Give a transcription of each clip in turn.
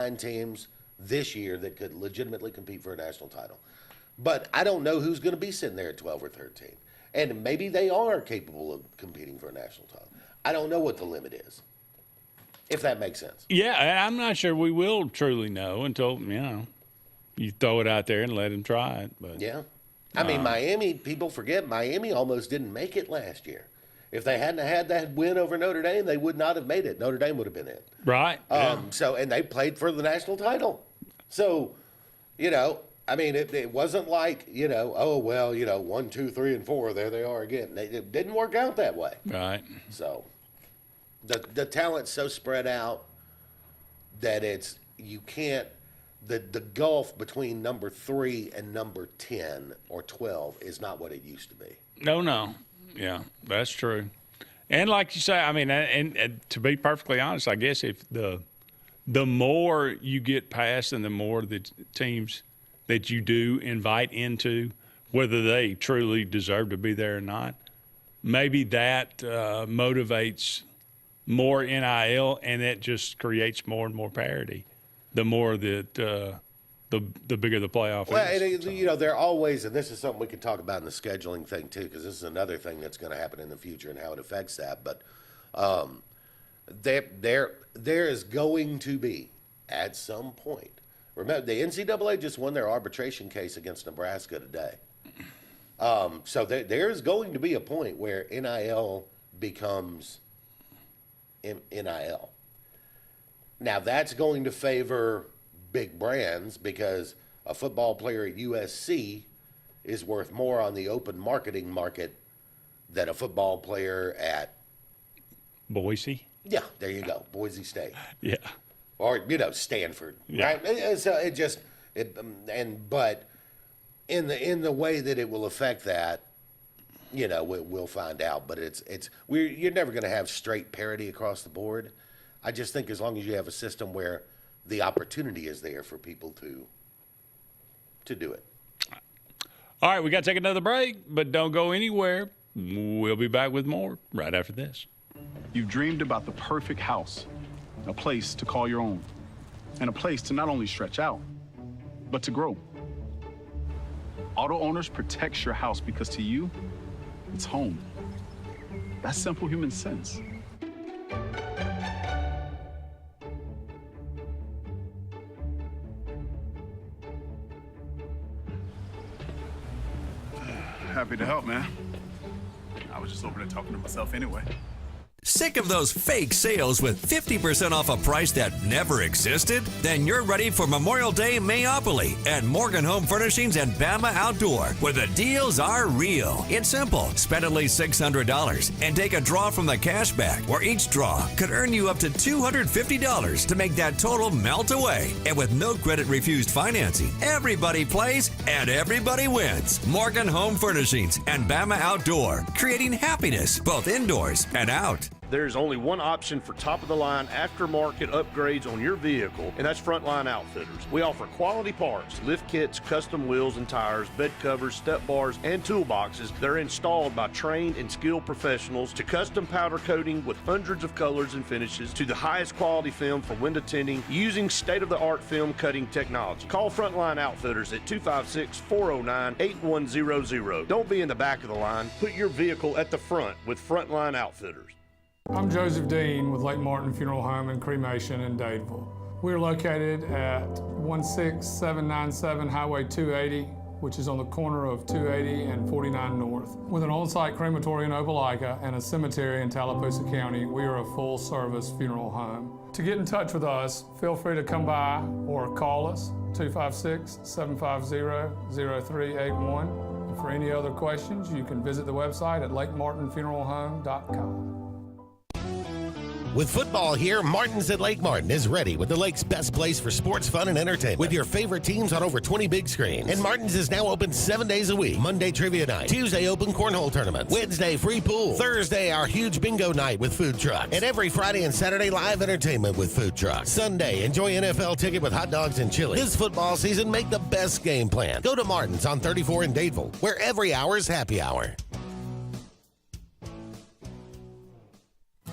9 teams this year that could legitimately compete for a national title. But I don't know who's going to be sitting there at 12 or 13. And maybe they are capable of competing for a national title. I don't know what the limit is, if that makes sense. Yeah, I'm not sure we will truly know until, you throw it out there and let them try it. But yeah. I mean, Miami, people forget, Miami almost didn't make it last year. If they hadn't had that win over Notre Dame, they would not have made it. Notre Dame would have been in. Right. Yeah. And they played for the national title. So, I mean, it wasn't like, 1, 2, 3, and 4, there they are again. It didn't work out that way. Right. So, the talent's so spread out that you can't, the gulf between number 3 and number 10 or 12 is not what it used to be. No. Yeah, that's true. And like you say, I mean, and to be perfectly honest, I guess if the more you get past and the more the teams that you do invite into, whether they truly deserve to be there or not, maybe that motivates more NIL, and it just creates more and more parity. The more that the bigger the playoff is. Well, they're always, and this is something we can talk about in the scheduling thing too, because this is another thing that's going to happen in the future and how it affects that. But there is going to be at some point. Remember, the NCAA just won their arbitration case against Nebraska today. So there's going to be a point where NIL becomes NIL. Now, that's going to favor big brands because a football player at USC is worth more on the open marketing market than a football player at Boise. Yeah, there you go, Boise State. Yeah. Or Stanford, yeah. Right? So but in the way that it will affect that, we'll find out. But you're never going to have straight parity across the board. I just think as long as you have a system where the opportunity is there for people to do it. All right, we got to take another break, but don't go anywhere. We'll be back with more right after this. You've dreamed about the perfect house, a place to call your own, and a place to not only stretch out, but to grow. Auto Owners protects your house because to you, it's home. That's simple human sense. Happy to help, man. I was just over there talking to myself anyway. Sick of those fake sales with 50% off a price that never existed? Then you're ready for Memorial Day Mayopoly at Morgan Home Furnishings and Bama Outdoor, where the deals are real. It's simple. Spend at least $600 and take a draw from the cash bag, where each draw could earn you up to $250 to make that total melt away. And with no credit refused financing, everybody plays and everybody wins. Morgan Home Furnishings and Bama Outdoor, creating happiness both indoors and out. There's only one option for top-of-the-line aftermarket upgrades on your vehicle, and that's Frontline Outfitters. We offer quality parts, lift kits, custom wheels and tires, bed covers, step bars, and toolboxes. They're installed by trained and skilled professionals, to custom powder coating with hundreds of colors and finishes, to the highest quality film for window tinting using state-of-the-art film cutting technology. Call Frontline Outfitters at 256-409-8100. Don't be in the back of the line. Put your vehicle at the front with Frontline Outfitters. I'm Joseph Dean with Lake Martin Funeral Home and Cremation in Dadeville. We're located at 16797 Highway 280, which is on the corner of 280 and 49 North. With an on-site crematory in Opelika and a cemetery in Tallapoosa County, we are a full-service funeral home. To get in touch with us, feel free to come by or call us, 256-750-0381. And for any other questions, you can visit the website at lakemartinfuneralhome.com. With football here, Martin's at Lake Martin is ready with the lake's best place for sports, fun, and entertainment. With your favorite teams on over 20 big screens. And Martin's is now open 7 days a week. Monday, trivia night. Tuesday, open cornhole tournaments. Wednesday, free pool. Thursday, our huge bingo night with food trucks. And every Friday and Saturday, live entertainment with food trucks. Sunday, enjoy NFL ticket with hot dogs and chili. This football season, make the best game plan. Go to Martin's on 34 in Dadeville, where every hour is happy hour.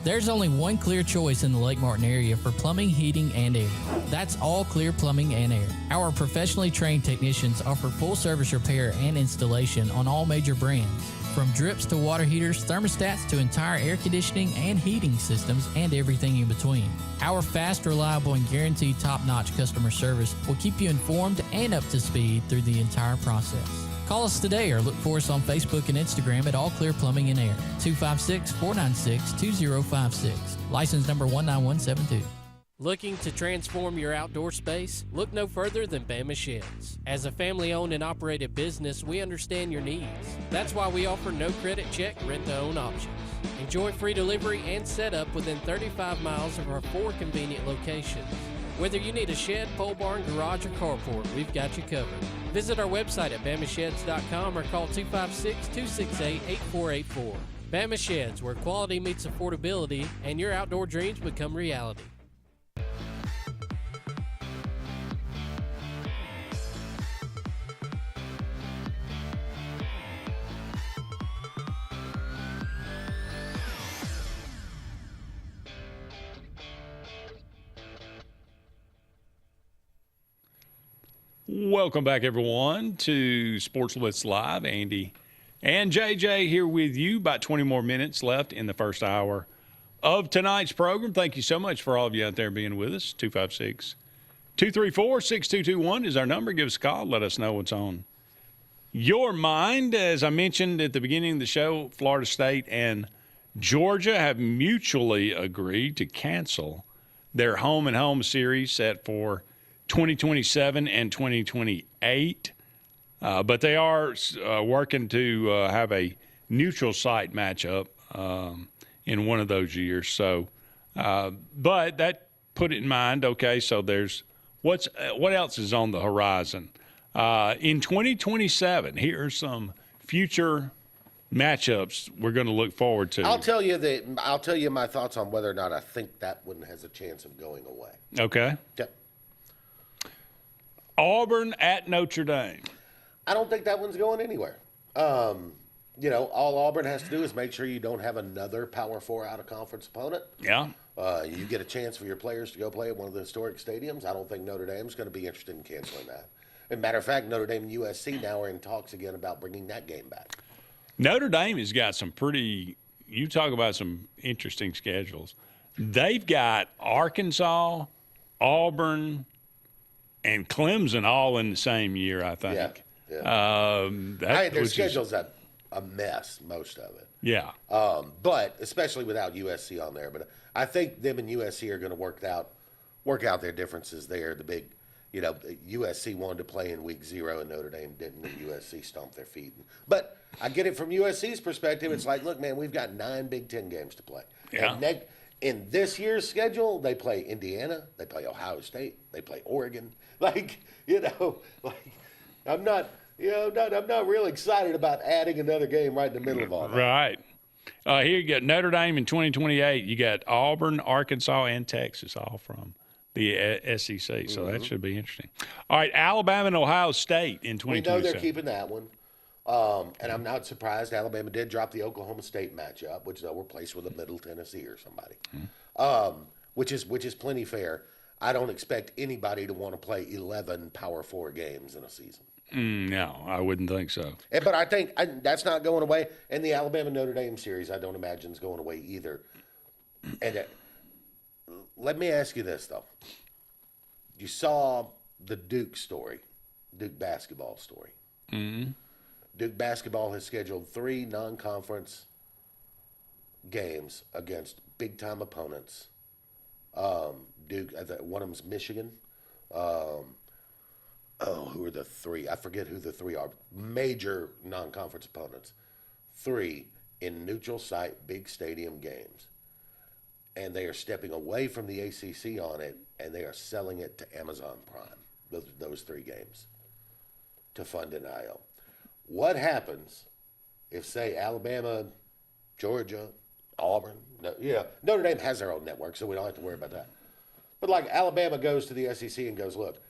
There's only one clear choice in the Lake Martin area for plumbing, heating, and air. That's All Clear Plumbing and Air. Our professionally trained technicians offer full-service repair and installation on all major brands. From drips to water heaters, thermostats to entire air conditioning and heating systems, and everything in between. Our fast, reliable, and guaranteed top-notch customer service will keep you informed and up to speed through the entire process. Call us today or look for us on Facebook and Instagram at All Clear Plumbing and Air, 256-496-2056. License number 19172. Looking to transform your outdoor space? Look no further than Bama Sheds. As a family-owned and operated business, we understand your needs. That's why we offer no credit check, rent-to-own options. Enjoy free delivery and setup within 35 miles of our 4 convenient locations. Whether you need a shed, pole barn, garage, or carport, we've got you covered. Visit our website at bamasheds.com or call 256-268-8484. Bama Sheds, where quality meets affordability and your outdoor dreams become reality. Welcome back, everyone, to Sports Blitz Live. Andy and JJ here with you. About 20 more minutes left in the first hour of tonight's program. Thank you so much for all of you out there being with us. 256-234-6221 is our number. Give us a call. Let us know what's on your mind. As I mentioned at the beginning of the show, Florida State and Georgia have mutually agreed to cancel their home-and-home series set for 2027 and 2028, but they are working to have a neutral site matchup in one of those years. So, but that put it in mind. Okay, so there's what else is on the horizon in 2027? Here are some future matchups we're going to look forward to. I'll tell you my thoughts on whether or not I think that one has a chance of going away. Okay. Yep. Auburn at Notre Dame. I don't think that one's going anywhere. All Auburn has to do is make sure you don't have another Power 4 out-of-conference opponent. Yeah. You get a chance for your players to go play at one of the historic stadiums. I don't think Notre Dame's going to be interested in canceling that. As a matter of fact, Notre Dame and USC now are in talks again about bringing that game back. Notre Dame has got some you talk about some interesting schedules. They've got Arkansas, Auburn, and Clemson all in the same year, I think. Yeah. Their schedule's a mess, most of it. Yeah. But especially without USC on there. But I think them and USC are going to work out their differences there. The big, USC wanted to play in week 0 and Notre Dame didn't, and USC stomped their feet. But I get it from USC's perspective. It's like, look, man, we've got 9 Big Ten games to play. Yeah. And in this year's schedule, they play Indiana, they play Ohio State, they play Oregon. I'm not real excited about adding another game right in the middle of all that. Right. Here you got Notre Dame in 2028. You got Auburn, Arkansas, and Texas all from the SEC. So that should be interesting. All right, Alabama and Ohio State in 2027. We know they're keeping that one. And I'm not surprised Alabama did drop the Oklahoma State matchup, which they'll replace with a Middle Tennessee or somebody, which is plenty fair. I don't expect anybody to want to play 11 Power 4 games in a season. No, I wouldn't think so. But I think that's not going away. And the Alabama-Notre Dame series, I don't imagine is going away either. And let me ask you this, though. You saw the Duke basketball story. Mm-hmm. Duke basketball has scheduled 3 non-conference games against big-time opponents. Duke, one of them's Michigan. Who are the 3? I forget who the 3 are. Major non-conference opponents. 3 in neutral site, big stadium games. And they are stepping away from the ACC on it, and they are selling it to Amazon Prime, those 3 games, to fund NIL. What happens if, say, Alabama, Georgia, Auburn, Notre Dame has their own network, so we don't have to worry about that. But like Alabama goes to the SEC and goes, look,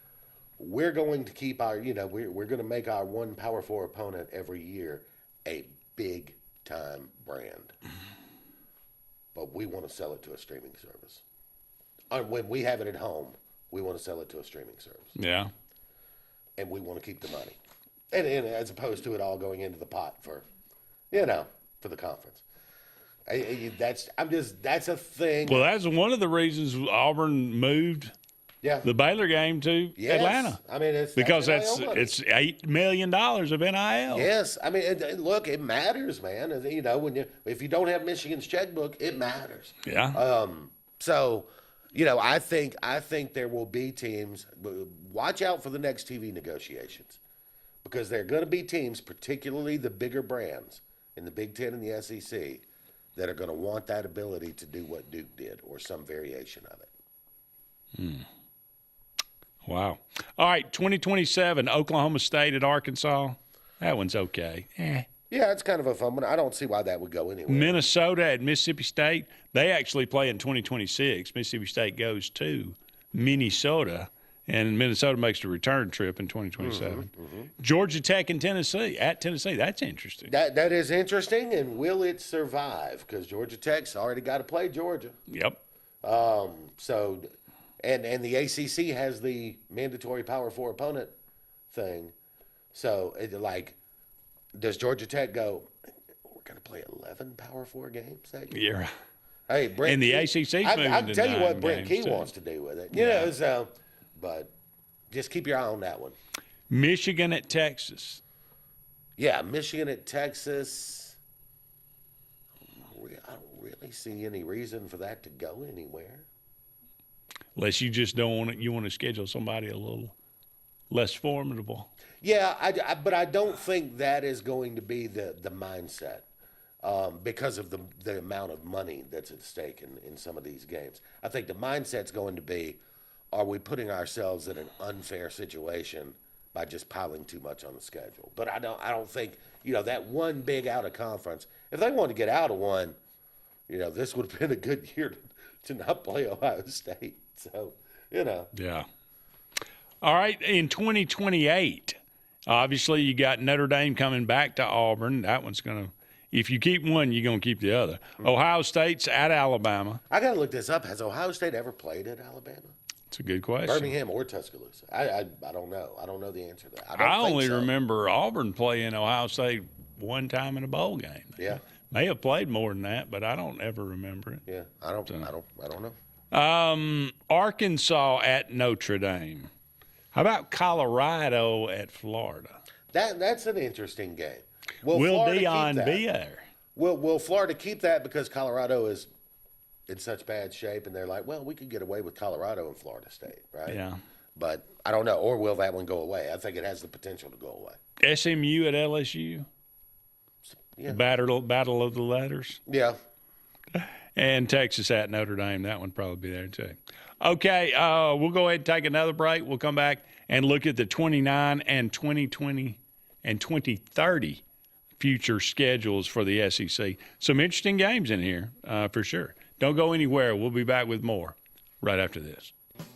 we're going to keep our, we're going to make our one Power 4 opponent every year a big-time brand. but we want to sell it to a streaming service. When we have it at home, we want to sell it to a streaming service. Yeah. And we want to keep the money. And as opposed to it all going into the pot for the conference. That's a thing. Well, that's one of the reasons Auburn moved the Baylor game to Atlanta. I mean, it's $8 million of NIL. Yes, I mean, look, it matters, man. If you don't have Michigan's checkbook, it matters. Yeah. So, I think there will be teams. Watch out for the next TV negotiations, because there are going to be teams, particularly the bigger brands in the Big Ten and the SEC, that are going to want that ability to do what Duke did or some variation of it. Wow. All right, 2027, Oklahoma State at Arkansas. That one's okay. Yeah, it's kind of a fun one. I don't see why that would go anywhere. Minnesota at Mississippi State. They actually play in 2026. Mississippi State goes to Minnesota, and Minnesota makes the return trip in 2027. Georgia Tech and Tennessee. At Tennessee, that's interesting. That is interesting, and will it survive? Because Georgia Tech's already got to play Georgia. Yep. So, and the ACC has the mandatory Power 4 opponent thing. So, does Georgia Tech go, we're going to play 11 Power 4 games that year? Yeah. Hey, Brent and the Key, ACC's moving I'll tell you what to Brent 9 Key games, too. wants to do with it. So, but just keep your eye on that one. Michigan at Texas. Yeah, Michigan at Texas. I don't really see any reason for that to go anywhere. Unless you just don't want it, you want to schedule somebody a little less formidable. Yeah, but I don't think that is going to be the mindset because of the amount of money that's at stake in some of these games. I think the mindset's going to be, are we putting ourselves in an unfair situation by just piling too much on the schedule? But I don't think, that one big out of conference, if they want to get out of one, this would have been a good year to not play Ohio State. So, Yeah. All right, in 2028, obviously you got Notre Dame coming back to Auburn. That one's going to, if you keep one, you're going to keep the other. Ohio State's at Alabama. I got to look this up. Has Ohio State ever played at Alabama? It's a good question. Birmingham or Tuscaloosa? I don't know. I don't know the answer to that. I only remember Auburn playing Ohio State one time in a bowl game. Yeah. May have played more than that, but I don't ever remember it. Yeah, I don't know. Arkansas at Notre Dame. How about Colorado at Florida? That's an interesting game. Will Deion be there? Will Florida keep that because Colorado is in such bad shape, and they're like, well, we could get away with Colorado and Florida State, right? Yeah. But I don't know. Or will that one go away? I think it has the potential to go away. SMU at LSU. Yeah. Battle of the Letters. Yeah. And Texas at Notre Dame. That one probably be there too. Okay, we'll go ahead and take another break. We'll come back and look at the 29 and 2020 and 2030 future schedules for the SEC. Some interesting games in here for sure. Don't go anywhere. We'll be back with more right after this.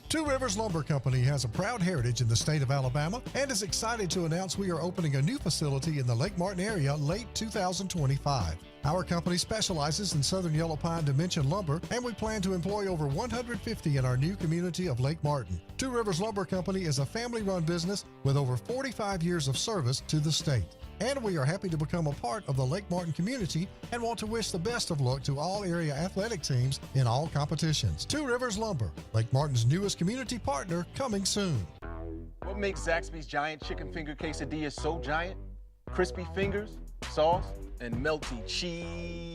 Two Rivers Lumber Company has a proud heritage in the state of Alabama and is excited to announce we are opening a new facility in the Lake Martin area late 2025. Our company specializes in southern yellow pine dimension lumber, and we plan to employ over 150 in our new community of Lake Martin. Two Rivers Lumber Company is a family-run business with over 45 years of service to the state. And we are happy to become a part of the Lake Martin community and want to wish the best of luck to all area athletic teams in all competitions. Two Rivers Lumber, Lake Martin's newest community partner, coming soon. What makes Zaxby's Giant Chicken Finger Quesadilla so giant? Crispy fingers, sauce, and melty cheese.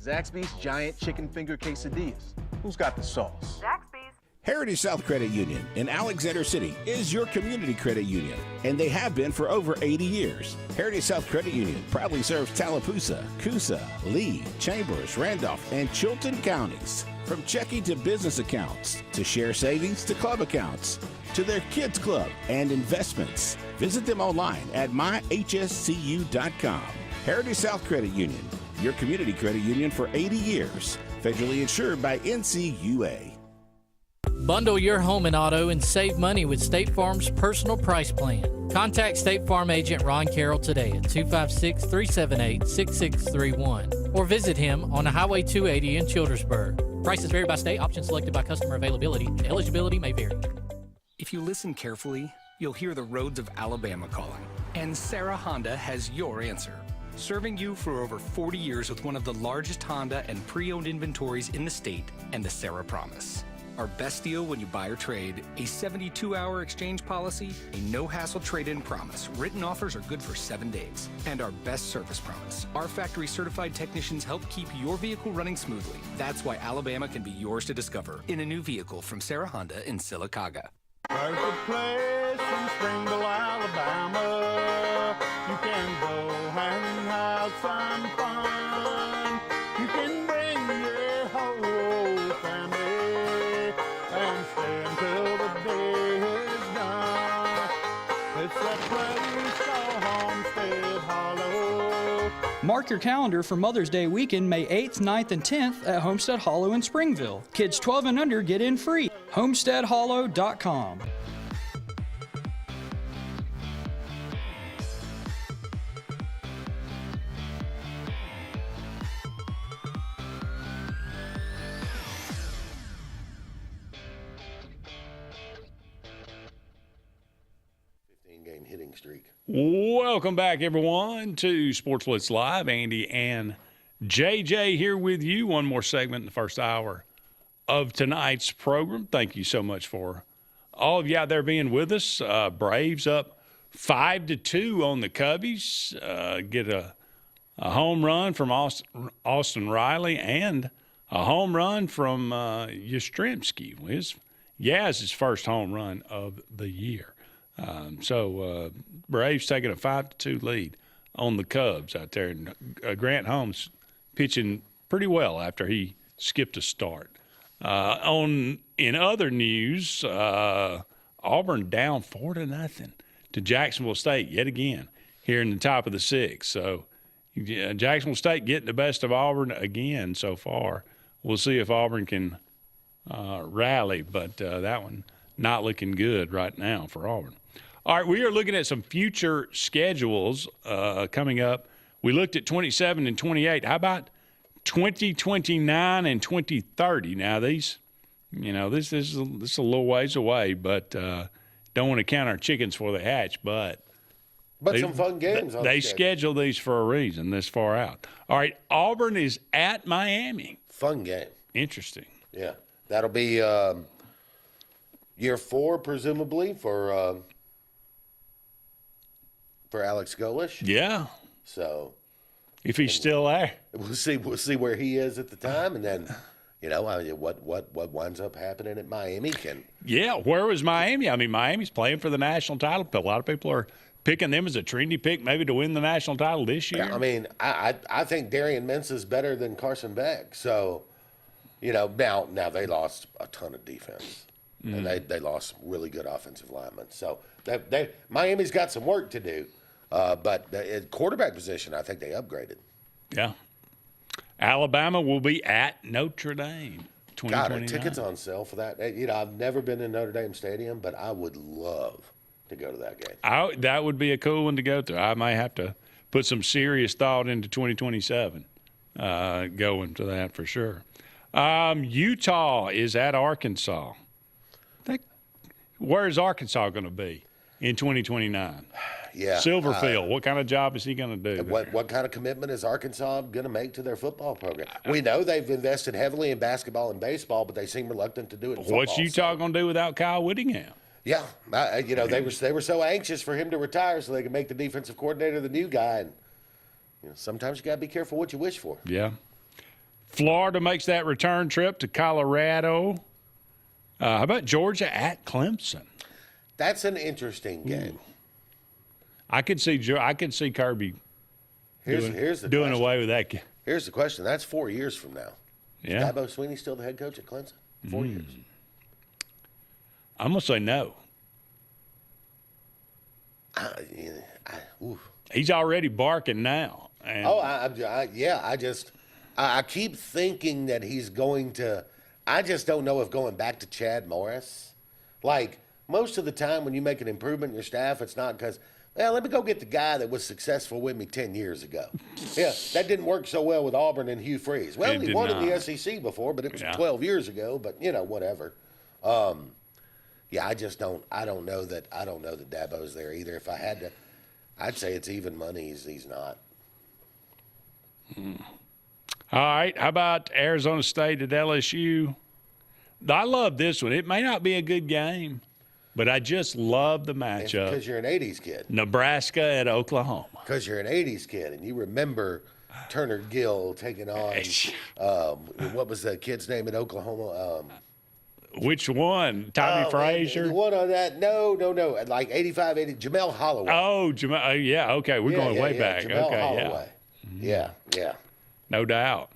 Zaxby's Giant Chicken Finger Quesadillas. Who's got the sauce? Zaxby's. Heritage South Credit Union in Alexander City is your community credit union, and they have been for over 80 years. Heritage South Credit Union proudly serves Tallapoosa, Coosa, Lee, Chambers, Randolph, and Chilton counties. From checking to business accounts, to share savings to club accounts, to their kids club and investments. Visit them online at myhscu.com. Heritage South Credit Union, your community credit union for 80 years. Federally insured by NCUA. Bundle your home and auto and save money with State Farm's personal price plan. Contact State Farm agent Ron Carroll today at 256-378-6631 or visit him on Highway 280 in Childersburg. Prices vary by state. Options selected by customer availability. Eligibility may vary. If you listen carefully, you'll hear the roads of Alabama calling. And Sarah Honda has your answer. Serving you for over 40 years with one of the largest Honda and pre-owned inventories in the state and the Sarah Promise. Our best deal when you buy or trade, a 72-hour exchange policy, a no-hassle trade-in promise. Written offers are good for 7 days. And our best service promise. Our factory-certified technicians help keep your vehicle running smoothly. That's why Alabama can be yours to discover in a new vehicle from Sarah Honda in Sylacauga. There's a place in Springville, Alabama. You can go and have some fun. You can bring your whole family and stay until the day is done. It's that place called Homestead Hollow. Mark your calendar for Mother's Day weekend, May 8th, 9th, and 10th at Homestead Hollow in Springville. Kids 12 and under get in free. HomesteadHollow.com. Game hitting streak. Welcome back, everyone, to Sports Blitz Live. Andy and JJ here with you. One more segment in the first hour of tonight's program. Thank you so much for all of you out there being with us. Braves up 5-2 on the Cubbies. Get a home run from Austin Riley and a home run from Yastrzemski. Yaz's first home run of the year. So Braves taking a 5-2 lead on the Cubs out there. And Grant Holmes pitching pretty well after he skipped a start. In other news, Auburn down 4-0 to Jacksonville State yet again here in the top of the sixth. So Jacksonville State getting the best of Auburn again so far. We'll see if Auburn can rally, but that one not looking good right now for Auburn. All right, we are looking at some future schedules coming up. We looked at 27 and 28. How about 2029 and 2030? Now, these, this is a little ways away, but don't want to count our chickens before they hatch. But some fun games. They schedule these for a reason this far out. All right, Auburn is at Miami. Fun game. Interesting. Yeah, that'll be year 4, presumably, for Alex Golish. Yeah. So, if he's still there, we'll see where he is at the time, and then what winds up happening at Miami can. Yeah, where was Miami? I mean, Miami's playing for the national title. A lot of people are picking them as a Trinity pick, maybe to win the national title this year. I mean, I think Darian Mintz is better than Carson Beck. So, now they lost a ton of defense. And they lost really good offensive linemen. So Miami's got some work to do. But at quarterback position, I think they upgraded. Yeah. Alabama will be at Notre Dame. God, are tickets on sale for that? I've never been in Notre Dame Stadium, but I would love to go to that game. That would be a cool one to go to. I may have to put some serious thought into 2027 going to that for sure. Utah is at Arkansas. Where is Arkansas going to be in 2029? Yeah, Silverfield. What kind of job is he going to do? What kind of commitment is Arkansas going to make to their football program? We know they've invested heavily in basketball and baseball, but they seem reluctant to do it in football. What's Utah going to do without Kyle Whittingham? Yeah, they were so anxious for him to retire so they could make the defensive coordinator the new guy. And sometimes you got to be careful what you wish for. Yeah. Florida makes that return trip to Colorado. How about Georgia at Clemson? That's an interesting game. I could see Kirby doing away with that. Here's the question. That's 4 years from now. Yeah. Is Dabo Swinney still the head coach at Clemson? 4 years. I'm going to say no. He's already barking now. And I keep thinking that he's going to – I just don't know if going back to Chad Morris. Like, most of the time when you make an improvement in your staff, it's not because, well, let me go get the guy that was successful with me 10 years ago. Yeah, that didn't work so well with Auburn and Hugh Freeze. Well, he won in the SEC before, but it was 12 years ago. But whatever. Yeah, I don't know that Dabo's there either. If I had to, I'd say it's even money. He's not. All right. How about Arizona State at LSU? I love this one. It may not be a good game, but I just love the matchup. Because you're an 80s kid. Nebraska at Oklahoma. Because you're an 80s kid, and you remember Turner Gill taking on, what was the kid's name at Oklahoma? Which one? Tommy Frazier? The one on that? No. Like 85, 80. Jamel Holloway. Oh, Jamel. Yeah, okay. We're going way back. Jamel okay, Holloway. Yeah. No doubt.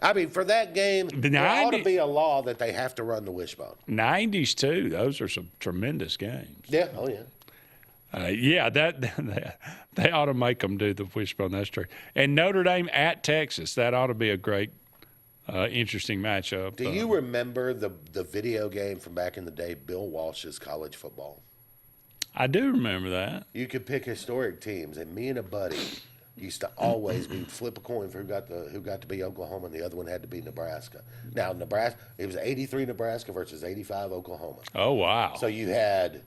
I mean, for that game, there ought to be a law that they have to run the wishbone. 90s, too. Those are some tremendous games. Yeah, oh, yeah. They ought to make them do the wishbone. That's true. And Notre Dame at Texas. That ought to be a great, interesting matchup. Do you remember the video game from back in the day, Bill Walsh's College Football? I do remember that. You could pick historic teams, and me and a buddy used to always flip a coin for who got to be Oklahoma, and the other one had to be Nebraska. Now, Nebraska, it was 83 Nebraska versus 85 Oklahoma. Oh, wow. So you had,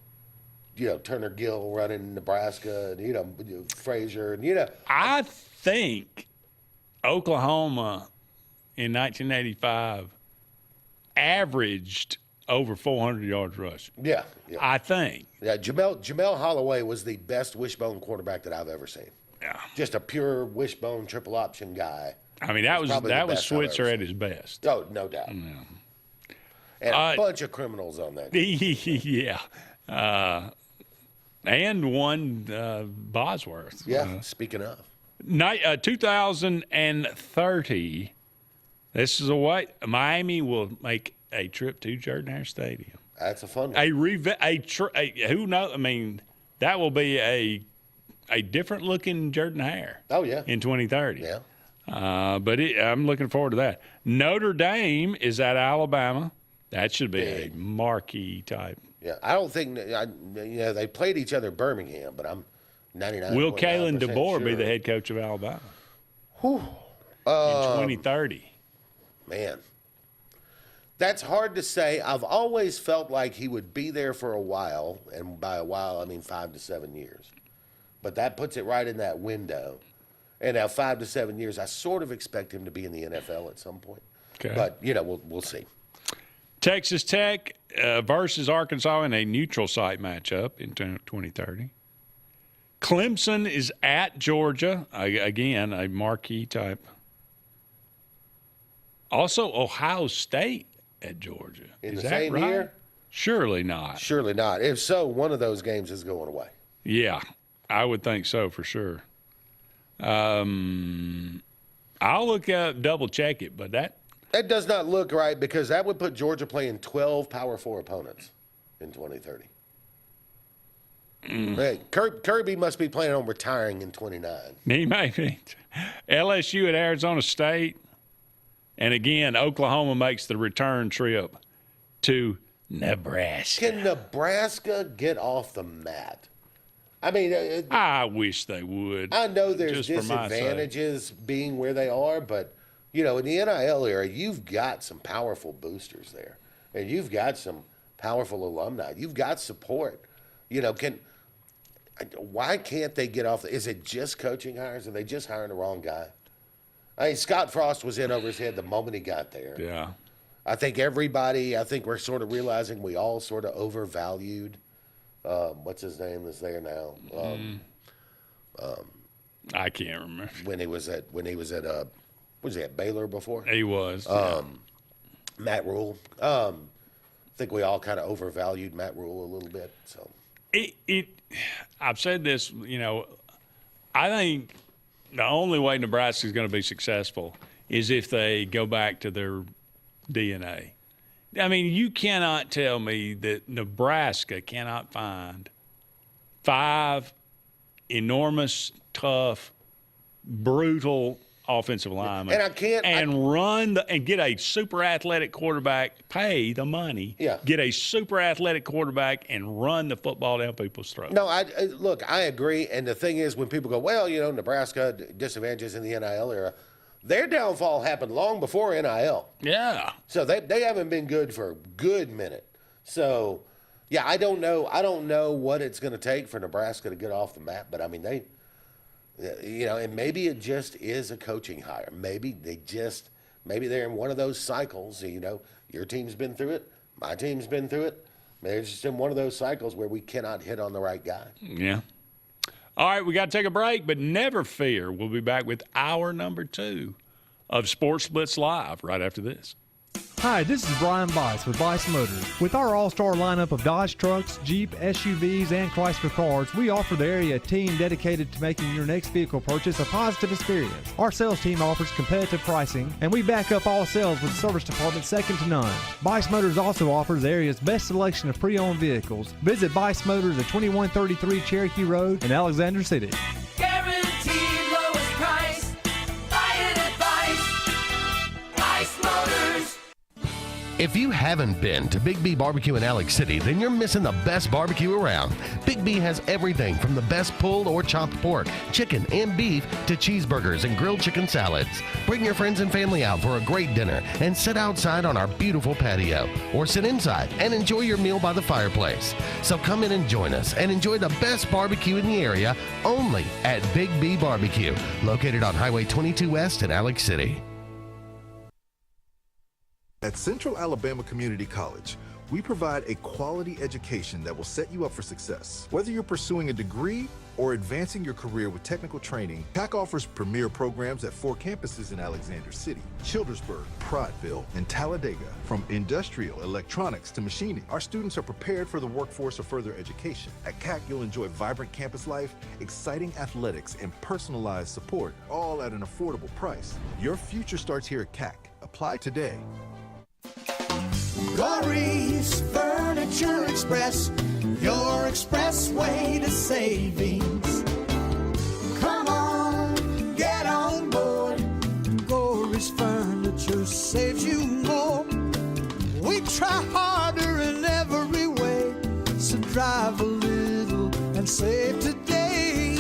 Turner Gill running Nebraska, and, Frazier, and, I think Oklahoma in 1985 averaged over 400 yards rushing. Yeah. I think. Yeah, Jamel Holloway was the best wishbone quarterback that I've ever seen. Yeah. Just a pure wishbone triple option guy. I mean, that was Switzer at his best. Oh, no doubt. And a bunch of criminals on that team. Yeah. And one Bosworth. Yeah, speaking of. 2030, this is Miami will make a trip to Jordan-Hare Stadium. That's a fun one. Who knows? I mean, that will be a different looking Jordan-Hare. Oh, yeah. In 2030. Yeah. But I'm looking forward to that. Notre Dame is at Alabama. That should be a marquee type. Yeah, I don't think they played each other at Birmingham, but I'm 99%. Will Kalen DeBoer sure. be the head coach of Alabama? Whew. In 2030. Man. That's hard to say. I've always felt like he would be there for a while, and by a while I mean 5 to 7 years. But that puts it right in that window. And now 5 to 7 years, I sort of expect him to be in the NFL at some point. Okay. But, we'll see. Texas Tech versus Arkansas in a neutral site matchup in 2030. Clemson is at Georgia. Again, a marquee type. Also, Ohio State at Georgia. In is the that same right? year? Surely not. Surely not. If so, one of those games is going away. Yeah, I would think so for sure. I'll look up, double check it, but that does not look right because that would put Georgia playing 12 Power 4 opponents in 2030. Hey, Kirby must be planning on retiring in 29. He may be. LSU at Arizona State. And again, Oklahoma makes the return trip to Nebraska. Can Nebraska get off the mat? I mean, I wish they would. I know there's disadvantages being where they are, but, in the NIL era, you've got some powerful boosters there. And you've got some powerful alumni. You've got support. Why can't they get off? Is it just coaching hires? Are they just hiring the wrong guy? I mean, Scott Frost was in over his head the moment he got there. Yeah. I think we're sort of realizing we all sort of overvalued what's his name that's there now? I can't remember. When he was at was he at Baylor before? He was. Matt Rule. I think we all kind of overvalued Matt Rule a little bit. So I've said this, I think the only way Nebraska is going to be successful is if they go back to their DNA. I mean, you cannot tell me that Nebraska cannot find 5 enormous, tough, brutal offensive lineman. And I can't run and get a super athletic quarterback, pay the money. Yeah. Get a super athletic quarterback and run the football down people's throats. No, look, I agree. And the thing is, when people go, well, Nebraska disadvantages in the NIL era, their downfall happened long before NIL. Yeah. So they haven't been good for a good minute. So, yeah, I don't know what it's going to take for Nebraska to get off the map. But, I mean, and maybe it just is a coaching hire. Maybe they're in one of those cycles. Your team's been through it. My team's been through it. They're just in one of those cycles where we cannot hit on the right guy. Yeah. All right, we got to take a break, but never fear. We'll be back with hour number 2 of Sports Blitz Live right after this. Hi, this is Brian Bice with Bice Motors. With our all-star lineup of Dodge trucks, Jeep, SUVs, and Chrysler cars, we offer the area a team dedicated to making your next vehicle purchase a positive experience. Our sales team offers competitive pricing, and we back up all sales with a service department second to none. Bice Motors also offers the area's best selection of pre-owned vehicles. Visit Bice Motors at 2133 Cherokee Road in Alexander City. Guaranteed lowest price. Buy it at Bice Motors. If you haven't been to Big B Barbecue in Alex City, then you're missing the best barbecue around. Big B has everything from the best pulled or chopped pork, chicken, and beef to cheeseburgers and grilled chicken salads. Bring your friends and family out for a great dinner and sit outside on our beautiful patio or sit inside and enjoy your meal by the fireplace. So come in and join us and enjoy the best barbecue in the area only at Big B Barbecue, located on Highway 22 West in Alex City. At Central Alabama Community College, we provide a quality education that will set you up for success. Whether you're pursuing a degree or advancing your career with technical training, CAC offers premier programs at 4 campuses in Alexander City, Childersburg, Prattville, and Talladega. From industrial, electronics to machining, our students are prepared for the workforce or further education. At CAC, you'll enjoy vibrant campus life, exciting athletics, and personalized support, all at an affordable price. Your future starts here at CAC. Apply today. Glory's Furniture Express, your expressway to savings. Come on, get on board. Glory's Furniture saves you more. We try harder in every way, so drive a little and save today.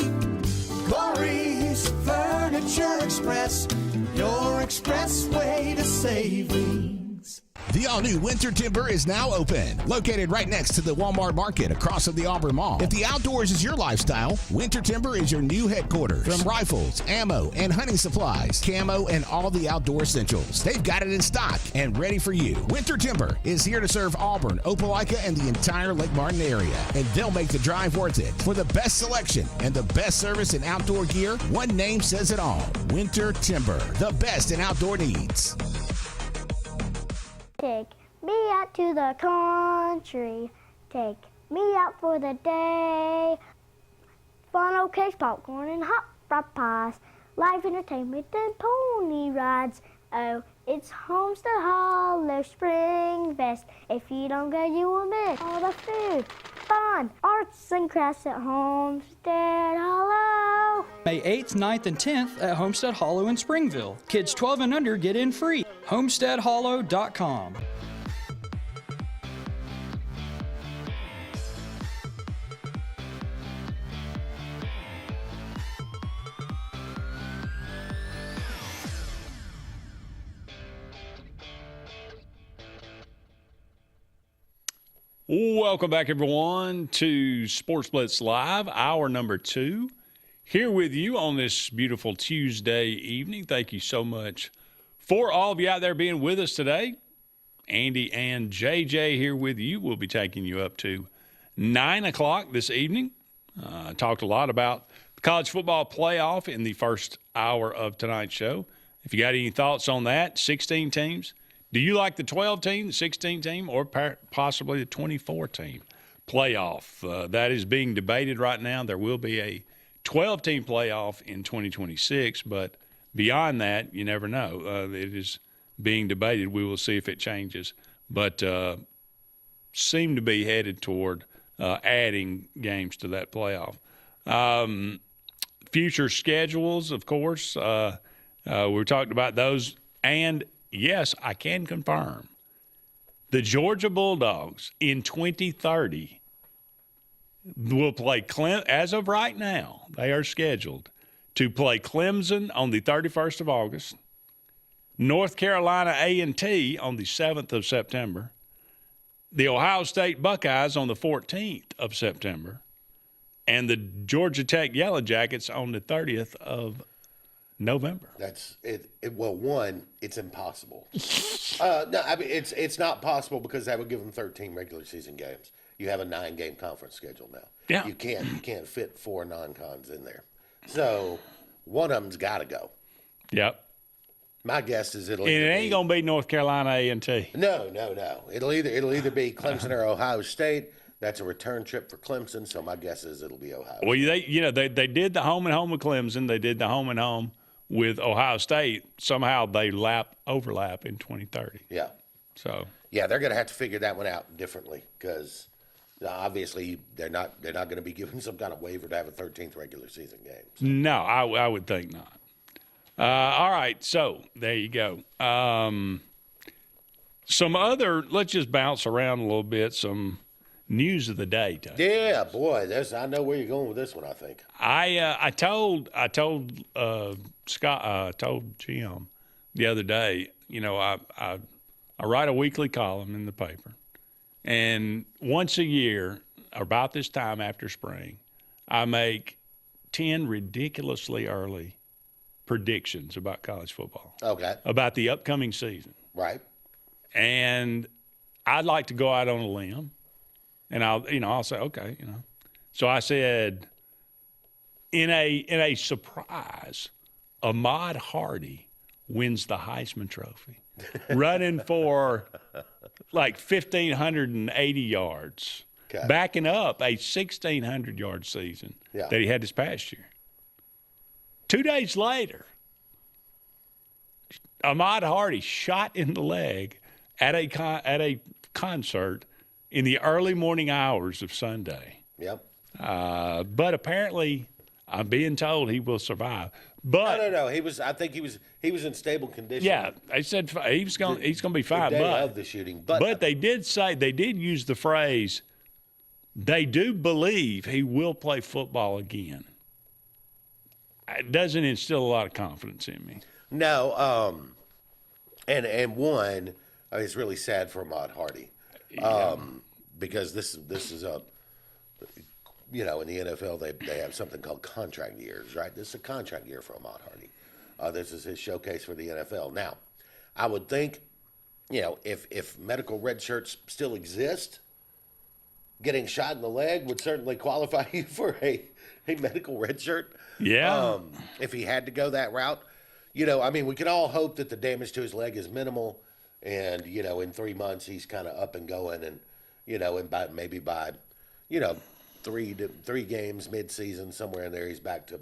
Glory's Furniture Express, your expressway to savings. The all-new Winter Timber is now open, located right next to the Walmart Market across from the Auburn Mall. If the outdoors is your lifestyle, Winter Timber is your new headquarters. From rifles, ammo, and hunting supplies, camo, and all the outdoor essentials, they've got it in stock and ready for you. Winter Timber is here to serve Auburn, Opelika, and the entire Lake Martin area, and they'll make the drive worth it. For the best selection and the best service in outdoor gear, one name says it all: Winter Timber, the best in outdoor needs. Take me out to the country, take me out for the day. Funnel cakes, popcorn, and hot pot pies, live entertainment and pony rides. Oh, it's Homestead Hollow Spring Fest. If you don't go, you will miss all the food, fun, arts, and crafts at Homestead Hollow. May 8th, 9th, and 10th at Homestead Hollow in Springville. Kids 12 and under get in free. HomesteadHollow.com. Welcome back, everyone, to Sports Blitz Live, hour number 2. Here with you on this beautiful Tuesday evening. Thank you so much for all of you out there being with us today. Andy and JJ here with you. We'll be taking you up to 9 o'clock this evening. Talked a lot about the college football playoff in the first hour of tonight's show. If you got any thoughts on that, 16 teams. Do you like the 12-team, the 16-team, or possibly the 24-team playoff? That is being debated right now. There will be a 12-team playoff in 2026, but beyond that, you never know. It is being debated. We will see if it changes, but seem to be headed toward adding games to that playoff. Future schedules, of course, We talked about those. And, yes, I can confirm the Georgia Bulldogs in 2030 will play as of right now, they are scheduled to play Clemson on the 31st of August, North Carolina A&T on the 7th of September, the Ohio State Buckeyes on the 14th of September, and the Georgia Tech Yellow Jackets on the 30th of November. That's it. Well, one, it's impossible. No, I mean it's not possible because that would give them 13 regular season games. You have a 9-game conference schedule now. Yeah, you can't fit 4 non-cons in there. So one of them's got to go. Yep. My guess is it'll. And it ain't gonna be North Carolina A&T. No. It'll either be Clemson or Ohio State. That's a return trip for Clemson. So my guess is it'll be Ohio. Well, they did the home and home with Clemson. They did the home and home with Ohio State. Somehow they overlap in 2030. Yeah. So. Yeah, they're gonna have to figure that one out differently because obviously they're not going to be given some kind of waiver to have a 13th regular season game. So. No, I would think not. All right, so there you go. Let's just bounce around a little bit. Some news of the day, Tony. Yeah, boy, I know where you're going with this one. I think I told Scott, I told Jim the other day. I write a weekly column in the paper, and once a year, about this time after spring, I make 10 ridiculously early predictions about college football. Okay. About the upcoming season. Right. And I'd like to go out on a limb, and I'll say, okay, So I said, in a surprise, Ahmad Hardy wins the Heisman Trophy, running for like 1,580 yards, backing up a 1,600-yard season that he had this past year. 2 days later, Ahmad Hardy shot in the leg at a concert in the early morning hours of Sunday. Yep. But apparently, I'm being told he will survive. But no. I think he was in stable condition. Yeah, they said he's going to be fine. The day but of the shooting, but they did use the phrase, they do believe he will play football again. It doesn't instill a lot of confidence in me. No, and one, it's really sad for Ahmad Hardy, because this is a, in the NFL they have something called contract years, right? This is a contract year for Ahmad Hardy. This is his showcase for the NFL. Now, I would think, if medical red shirts still exist, getting shot in the leg would certainly qualify you for a medical red shirt. Yeah. If he had to go that route, we can all hope that the damage to his leg is minimal, and in 3 months he's kind of up and going, and by 3 games mid-season, somewhere in there, he's back to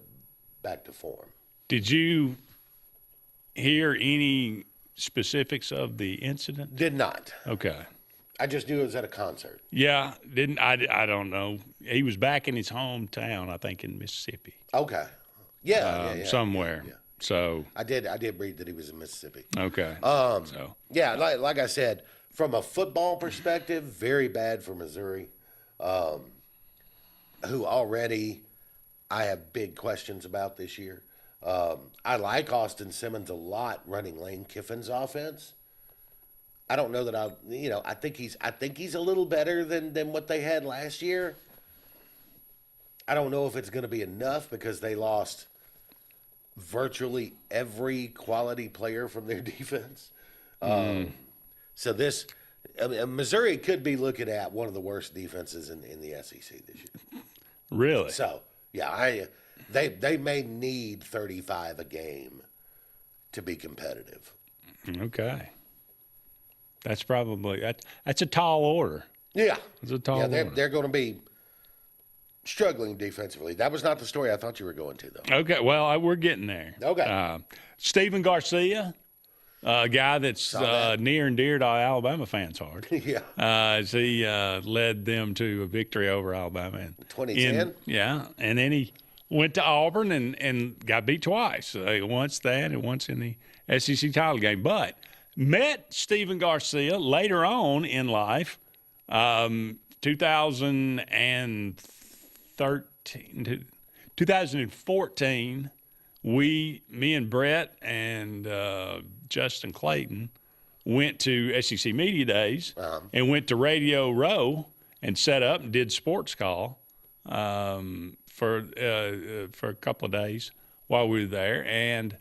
form. Did you hear any specifics of the incident? Did not. Okay. I just knew it was at a concert. Yeah, I don't know. He was back in his hometown, I think, in Mississippi. Okay. Yeah. Somewhere. Yeah. So I did read that he was in Mississippi. Okay. Yeah, like I said, from a football perspective, very bad for Missouri, who already I have big questions about this year. I like Austin Simmons a lot running Lane Kiffin's offense. I don't know that I think he's a little better than what they had last year. I don't know if it's going to be enough because they lost virtually every quality player from their defense. So Missouri could be looking at one of the worst defenses in the SEC this year. Really? So, yeah, they may need 35 a game to be competitive. Okay. That's probably that's a tall order. Yeah. It's a tall order. They're going to be struggling defensively. That was not the story I thought you were going to, though. Okay, well, we're getting there. Okay. Stephen Garcia, a guy that's near and dear to Alabama fans' heart. Yeah. As he led them to a victory over Alabama in 2010. Yeah, and then he went to Auburn and got beat twice. Once that and once in the SEC title game. But met Stephen Garcia later on in life, 2014. Me and Brett and Justin Clayton went to SEC Media Days and went to Radio Row and set up and did Sports Call for a couple of days while we were there. And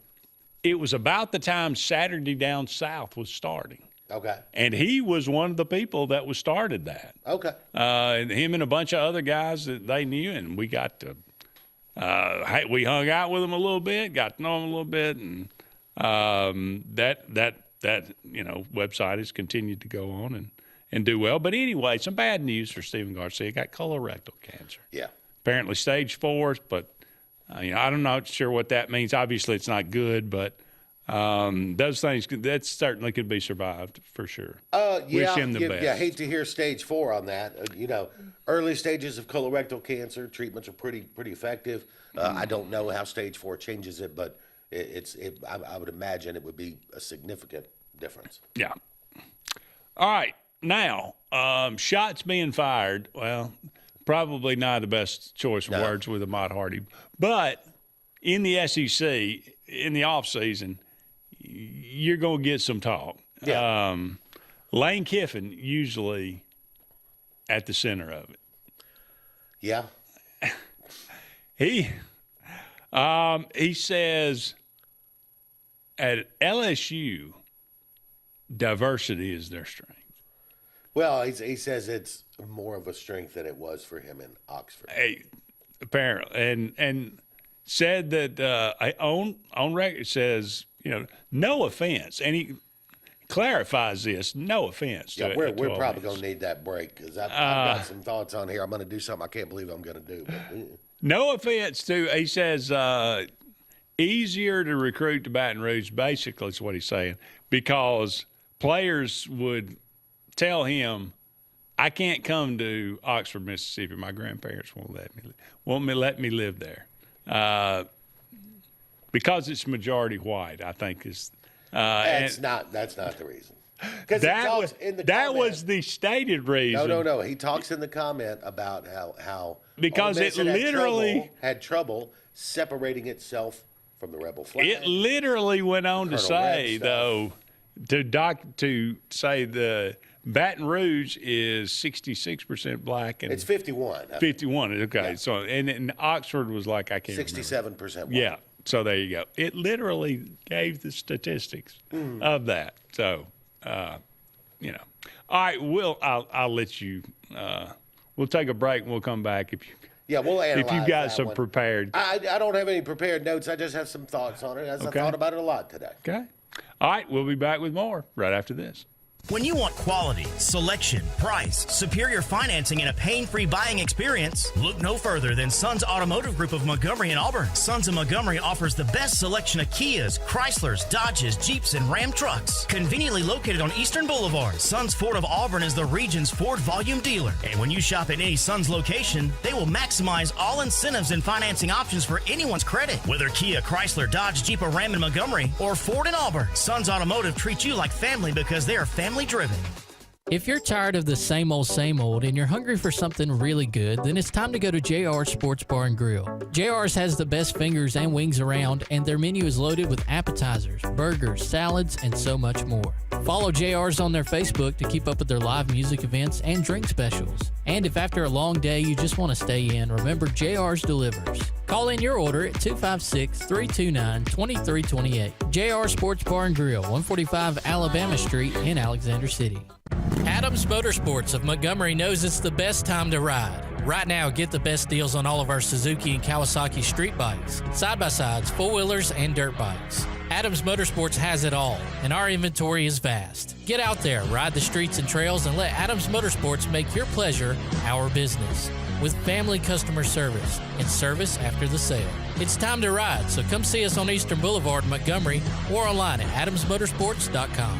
it was about the time Saturday Down South was starting. Okay. And he was one of the people that was started that. Okay. And him and a bunch of other guys that they knew, and we got to we hung out with them a little bit, got to know them a little bit, and that website has continued to go on and do well. But anyway, some bad news for Stephen Garcia. Got colorectal cancer. Yeah. Apparently stage 4, but I'm not sure what that means. Obviously, it's not good, but those things that certainly could be survived for sure. Wish him the best. Yeah, hate to hear stage 4 on that. Early stages of colorectal cancer treatments are pretty effective. I don't know how stage 4 changes it, but I would imagine it would be a significant difference. Yeah. All right. Now, shots being fired. Well, probably not the best choice of words with Ahmad Hardy, but in the SEC in the offseason, you're going to get some talk. Yeah. Lane Kiffin usually at the center of it. Yeah. He says at LSU, diversity is their strength. Well, he says it's more of a strength than it was for him in Oxford. Apparently, and said that on record says, no offense, and he clarifies this, no offense. Yeah, we're probably going to need that break because I've got some thoughts on here. I'm going to do something I can't believe I'm going to do. No offense to, he says, easier to recruit to Baton Rouge, basically is what he's saying, because players would tell him, I can't come to Oxford, Mississippi. My grandparents won't let me live there. Because it's majority white, I think is. That's not the reason. That was the stated reason. No. He talks in the comment about how because it literally had trouble separating itself from the rebel flag. It literally went on to say though, to say the Baton Rouge is 66% black and it's 51. 51. Okay, yeah. So and Oxford was like I can't 67% white. Yeah. So there you go. It literally gave the statistics of that. So, all right. I'll let you. We'll take a break and we'll come back we'll analyze if you've got that some one. prepared. I don't have any prepared notes. I just have some thoughts on it. I thought about it a lot today. Okay. All right. We'll be back with more right after this. When you want quality, selection, price, superior financing, and a pain-free buying experience, look no further than Sons Automotive Group of Montgomery and Auburn. Sons of Montgomery offers the best selection of Kias, Chryslers, Dodges, Jeeps, and Ram trucks. Conveniently located on Eastern Boulevard, Sons Ford of Auburn is the region's Ford volume dealer. And when you shop at any Sons location, they will maximize all incentives and financing options for anyone's credit. Whether Kia, Chrysler, Dodge, Jeep, or Ram in Montgomery, or Ford in Auburn, Sons Automotive treats you like family because they are family driven. If you're tired of the same old and you're hungry for something really good, then it's time to go to JR's Sports Bar and Grill. JR's has the best fingers and wings around, and their menu is loaded with appetizers, burgers, salads, and so much more. Follow JR's on their Facebook to keep up with their live music events and drink specials. And if after a long day you just want to stay in, remember JR's delivers. Call in your order at 256-329-2328. JR Sports Bar and Grill, 145 Alabama Street in Alexander City. Adams Motorsports of Montgomery knows it's the best time to ride. Right now, get the best deals on all of our Suzuki and Kawasaki street bikes, side-by-sides, four-wheelers, and dirt bikes. Adams Motorsports has it all, and our inventory is vast. Get out there, ride the streets and trails, and let Adams Motorsports make your pleasure our business. With family customer service and service after the sale. It's time to ride, so come see us on Eastern Boulevard in Montgomery or online at adamsmotorsports.com.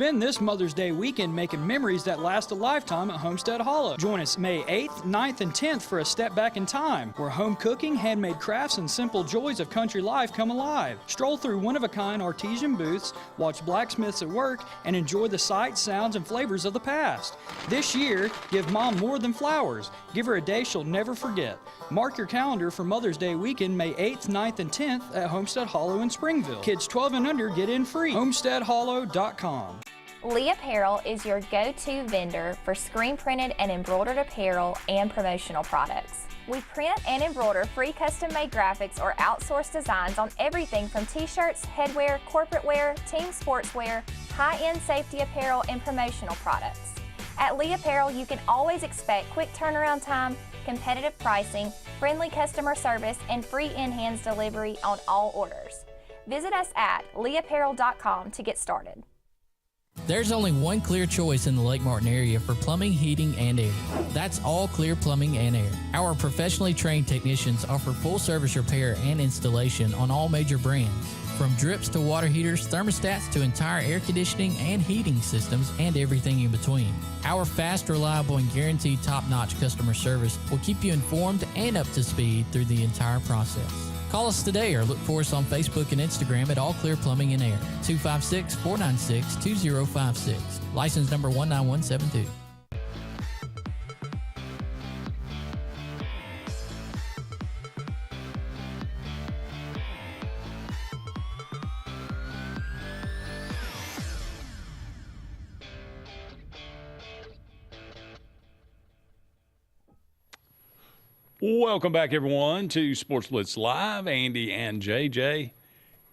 Spend this Mother's Day weekend making memories that last a lifetime at Homestead Hollow. Join us May 8th, 9th, and 10th for a step back in time, where home cooking, handmade crafts, and simple joys of country life come alive. Stroll through one-of-a-kind artesian booths, watch blacksmiths at work, and enjoy the sights, sounds, and flavors of the past. This year, give Mom more than flowers. Give her a day she'll never forget. Mark your calendar for Mother's Day weekend, May 8th, 9th, and 10th at Homestead Hollow in Springville. Kids 12 and under get in free. HomesteadHollow.com. Lee Apparel is your go-to vendor for screen-printed and embroidered apparel and promotional products. We print and embroider free custom-made graphics or outsourced designs on everything from t-shirts, headwear, corporate wear, team sportswear, high-end safety apparel, and promotional products. At Lee Apparel, you can always expect quick turnaround time, competitive pricing, friendly customer service, and free in-hands delivery on all orders. Visit us at leeapparel.com to get started. There's only one clear choice in the Lake Martin area for plumbing, heating, and air. That's All Clear Plumbing and Air. Our professionally trained technicians offer full service repair and installation on all major brands. From drips to water heaters, thermostats to entire air conditioning and heating systems, and everything in between. Our fast, reliable, and guaranteed top-notch customer service will keep you informed and up to speed through the entire process. Call us today or look for us on Facebook and Instagram at All Clear Plumbing and Air, 256-496-2056. License number 19172. Welcome back, everyone, to Sports Blitz Live. Andy and JJ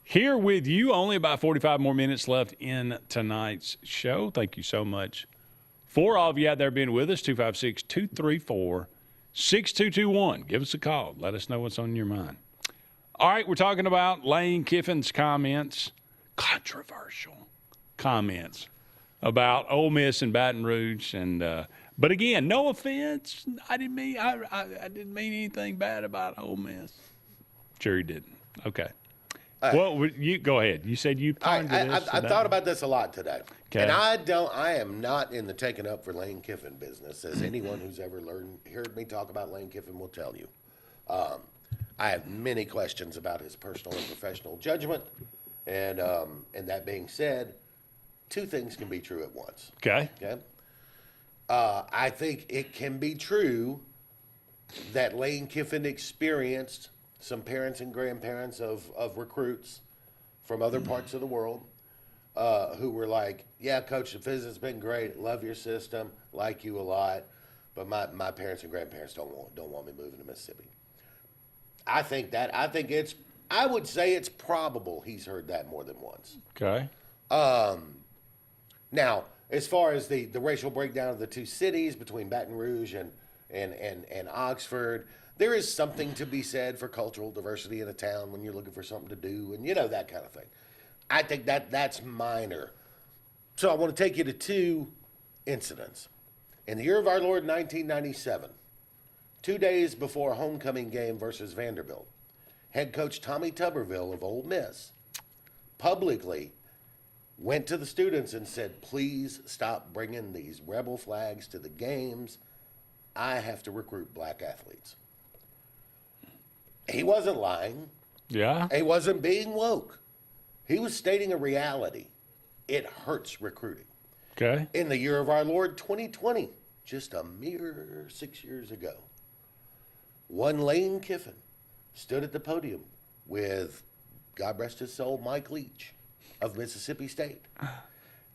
here with you. Only about 45 more minutes left in tonight's show. Thank you so much for all of you out there being with us. 256-234-6221. Give us a call. Let us know what's on your mind. All right, we're talking about Lane Kiffin's comments, controversial comments about Ole Miss and Baton Rouge, and but again, no offense. I didn't mean anything bad about Ole Miss. Sure you didn't. Okay. Well, you go ahead. You said you pondered this. I thought about this a lot today. Okay. And I am not in the taking up for Lane Kiffin business, as anyone who's ever heard me talk about Lane Kiffin will tell you. I have many questions about his personal and professional judgment. And that being said, two things can be true at once. Okay. Okay. I think it can be true that Lane Kiffin experienced some parents and grandparents of recruits from other parts of the world who were like, yeah, Coach, the visit's been great. Love your system. Like you a lot. But my parents and grandparents don't want me moving to Mississippi. I would say it's probable he's heard that more than once. Okay. Now, as far as the racial breakdown of the two cities between Baton Rouge and Oxford, there is something to be said for cultural diversity in a town when you're looking for something to do and, that kind of thing. I think that's minor. So I want to take you to two incidents. In the year of our Lord, 1997, 2 days before a homecoming game versus Vanderbilt, head coach Tommy Tuberville of Ole Miss publicly went to the students and said, please stop bringing these rebel flags to the games. I have to recruit black athletes. He wasn't lying. Yeah. He wasn't being woke. He was stating a reality. It hurts recruiting. Okay. In the year of our Lord, 2020, just a mere 6 years ago, one Lane Kiffin stood at the podium with, God rest his soul, Mike Leach of Mississippi State,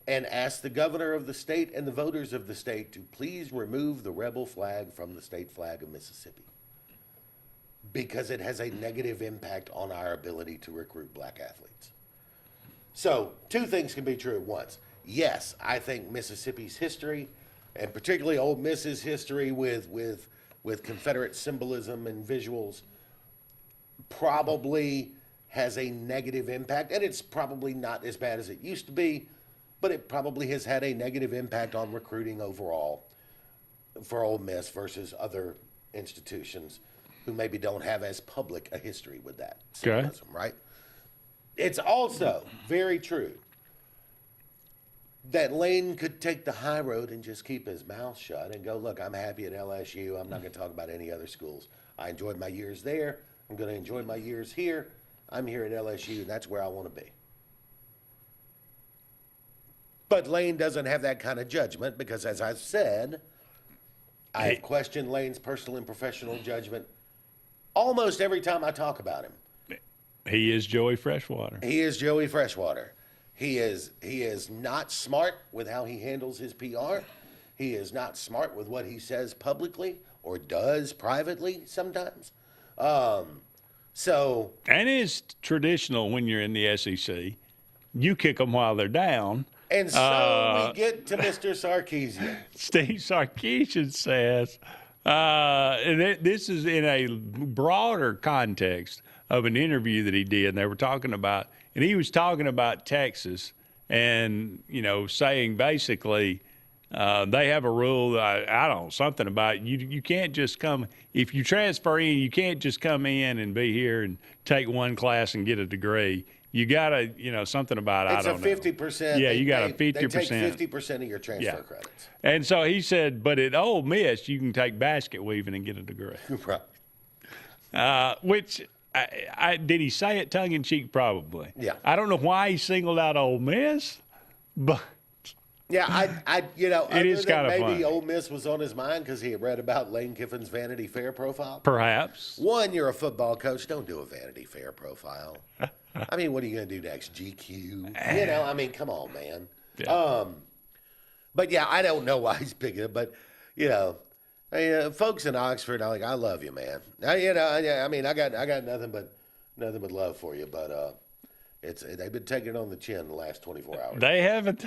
and asked the governor of the state and the voters of the state to please remove the rebel flag from the state flag of Mississippi because it has a negative impact on our ability to recruit black athletes. So two things can be true at once. Yes, I think Mississippi's history, and particularly Ole Miss's history with Confederate symbolism and visuals, probably has a negative impact, and it's probably not as bad as it used to be, but it probably has had a negative impact on recruiting overall for Ole Miss versus other institutions who maybe don't have as public a history with that symbolism, right? It's also very true that Lane could take the high road and just keep his mouth shut and go, look, I'm happy at LSU. I'm not going to talk about any other schools. I enjoyed my years there. I'm going to enjoy my years here. I'm here at LSU, and that's where I want to be. But Lane doesn't have that kind of judgment because, as I've said, I have questioned Lane's personal and professional judgment almost every time I talk about him. He is Joey Freshwater. He is Joey Freshwater. He is not smart with how he handles his PR. He is not smart with what he says publicly or does privately sometimes. And it's traditional when you're in the SEC. You kick them while they're down. And so we get to Mr. Sarkisian. Steve Sarkisian says, and this is in a broader context of an interview that he did, and they were talking about, and he was talking about Texas and, saying basically they have a rule, I don't know, something about you can't just come, if you transfer in, you can't just come in and be here and take one class and get a degree. You got to, something about, I don't know. It's a 50%. Yeah, you got a 50%. They take 50% of your transfer credits. And so he said, but at Ole Miss, you can take basket weaving and get a degree. Right. Which, did he say it tongue-in-cheek? Probably. Yeah. I don't know why he singled out Ole Miss, but yeah, it is kind of maybe funny. Ole Miss was on his mind because he had read about Lane Kiffin's Vanity Fair profile. Perhaps. One, you're a football coach. Don't do a Vanity Fair profile. I mean, what are you going to do next? GQ? Come on, man. Yeah. But yeah, I don't know why he's picking it, but folks in Oxford, I love you, man. I got nothing but love for you, but they've been taking it on the chin the last 24 hours. They haven't.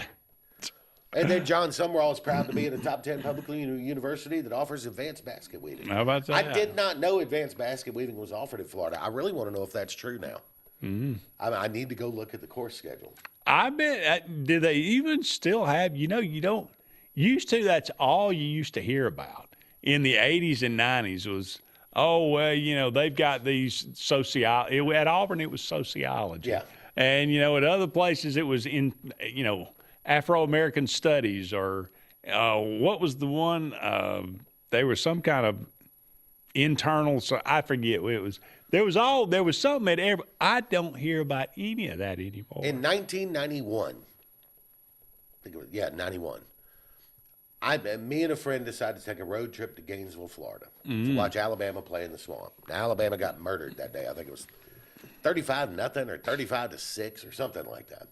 And then John Summerall is proud to be in a top 10 public university that offers advanced basket weaving. How about that? I did not know advanced basket weaving was offered in Florida. I really want to know if that's true now. Mm-hmm. I need to go look at the course schedule. I bet. Do they even still have? You don't. Used to. That's all you used to hear about in the 80s and 90s was, they've got these sociology. At Auburn, it was sociology. Yeah. And at other places, it was in Afro-American studies or what was the one? They were some kind of internal. So I forget what it was. There was something at every. I don't hear about any of that anymore. In 1991, I think it was 91. Me and a friend decided to take a road trip to Gainesville, Florida, to watch Alabama play in the Swamp. Now, Alabama got murdered that day. I think it was 35-0 or 35-6 or something like that.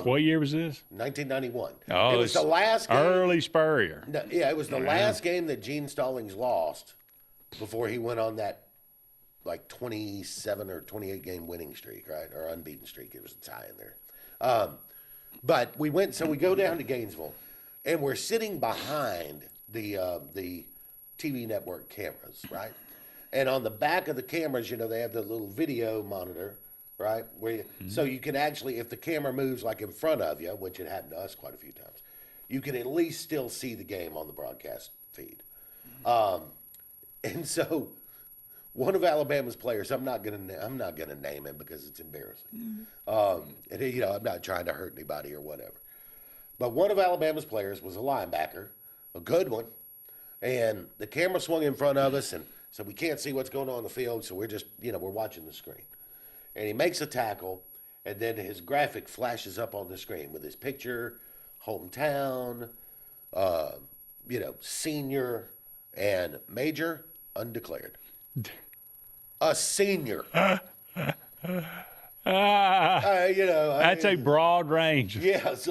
What year was this? 1991. Oh, it was the last game. Early Spurrier. No, yeah, it was the last game that Gene Stallings lost before he went on that 27 or 28 game winning streak, right? Or unbeaten streak. It was a tie in there. But we go down to Gainesville, and we're sitting behind the TV network cameras, right? And on the back of the cameras, they have the little video monitor, right? So you can actually, if the camera moves in front of you, which it happened to us quite a few times, you can at least still see the game on the broadcast feed. And so one of Alabama's players, I'm not gonna name him because it's embarrassing. I'm not trying to hurt anybody or whatever. But one of Alabama's players was a linebacker, a good one, and the camera swung in front of us, and so we can't see what's going on in the field. So we're just we're watching the screen, and he makes a tackle, and then his graphic flashes up on the screen with his picture, hometown, senior, and major undeclared. A senior. That's a broad range. Yeah, it's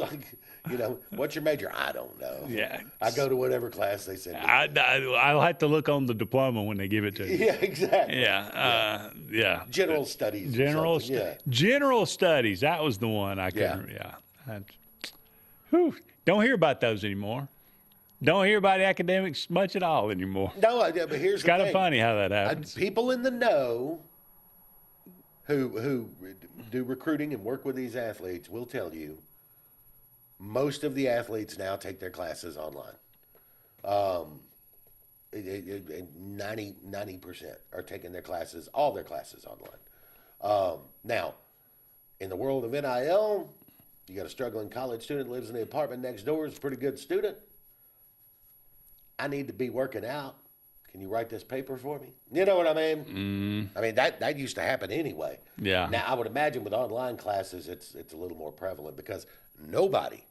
what's your major? I don't know. Yeah. I go to whatever class they send me. I'll have to look on the diploma when they give it to you. Yeah, exactly. Yeah. Yeah. General studies. General studies. That was the one I couldn't. Yeah. Don't hear about those anymore. Don't hear about academics much at all anymore. No, but here's it's kind of funny how that happens. People in the know who do recruiting and work with these athletes will tell you most of the athletes now take their classes online. 90% are taking all their classes online. Now, in the world of NIL, You got a struggling college student lives in the apartment next door, is a pretty good student. I need to be working out. Can you write this paper for me? You know what I mean? I mean, that used to happen anyway. Yeah. Now, I would imagine with online classes, it's a little more prevalent because nobody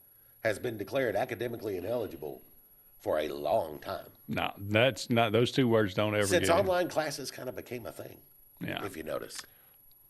has been declared academically ineligible for a long time. No, that's not. Those two words don't ever Since get online classes kind of became a thing, if you notice.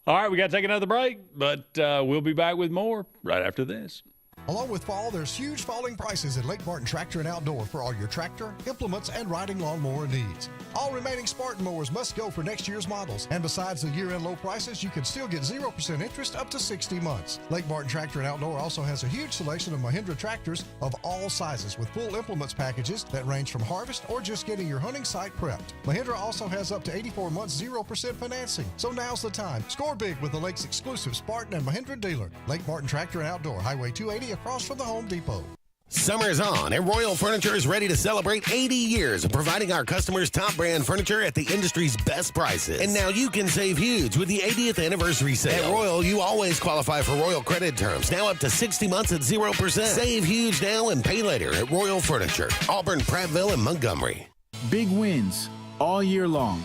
All right, we got to take another break, but we'll be back with more right after this. Along with fall, there's huge falling prices at Lake Martin Tractor and Outdoor for all your tractor, implements, and riding lawnmower needs. All remaining Spartan mowers must go for next year's models. And besides the year-end low prices, you can still get 0% interest up to 60 months. Lake Martin Tractor and Outdoor also has a huge selection of Mahindra tractors of all sizes with full implements packages that range from harvest or just getting your hunting site prepped. Mahindra also has up to 84 months 0% financing. So now's the time. Score big with the Lake's exclusive Spartan and Mahindra dealer. Lake Martin Tractor and Outdoor, Highway 280 across from the Home Depot. Summer's on, and Royal Furniture is ready to celebrate 80 years of providing our customers top brand furniture at the industry's best prices. And now you can save huge with the 80th anniversary sale. At Royal, you always qualify for Royal credit terms, now up to 60 months at 0%. Save huge now and pay later at Royal Furniture, Auburn, Prattville, and Montgomery. Big wins all year long.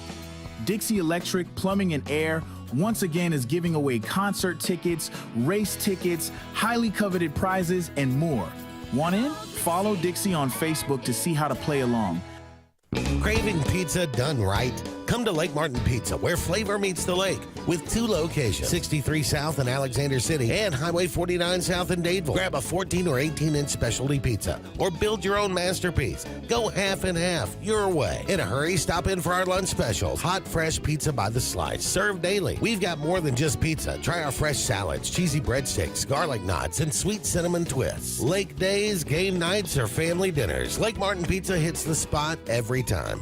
Dixie Electric Plumbing and Air once again is giving away concert tickets, race tickets, highly coveted prizes, and more. Want in? Follow Dixie on Facebook to see how to play along. Craving pizza done right? Come to Lake Martin Pizza, where flavor meets the lake, with 2 locations, 63 South in Alexander City and Highway 49 South in Dadeville. Grab a 14 or 18-inch specialty pizza or build your own masterpiece. Go half and half, your way. In a hurry, stop in for our lunch specials. Hot, fresh pizza by the slice, served daily. We've got more than just pizza. Try our fresh salads, cheesy breadsticks, garlic knots, and sweet cinnamon twists. Lake days, game nights, or family dinners, Lake Martin Pizza hits the spot every time.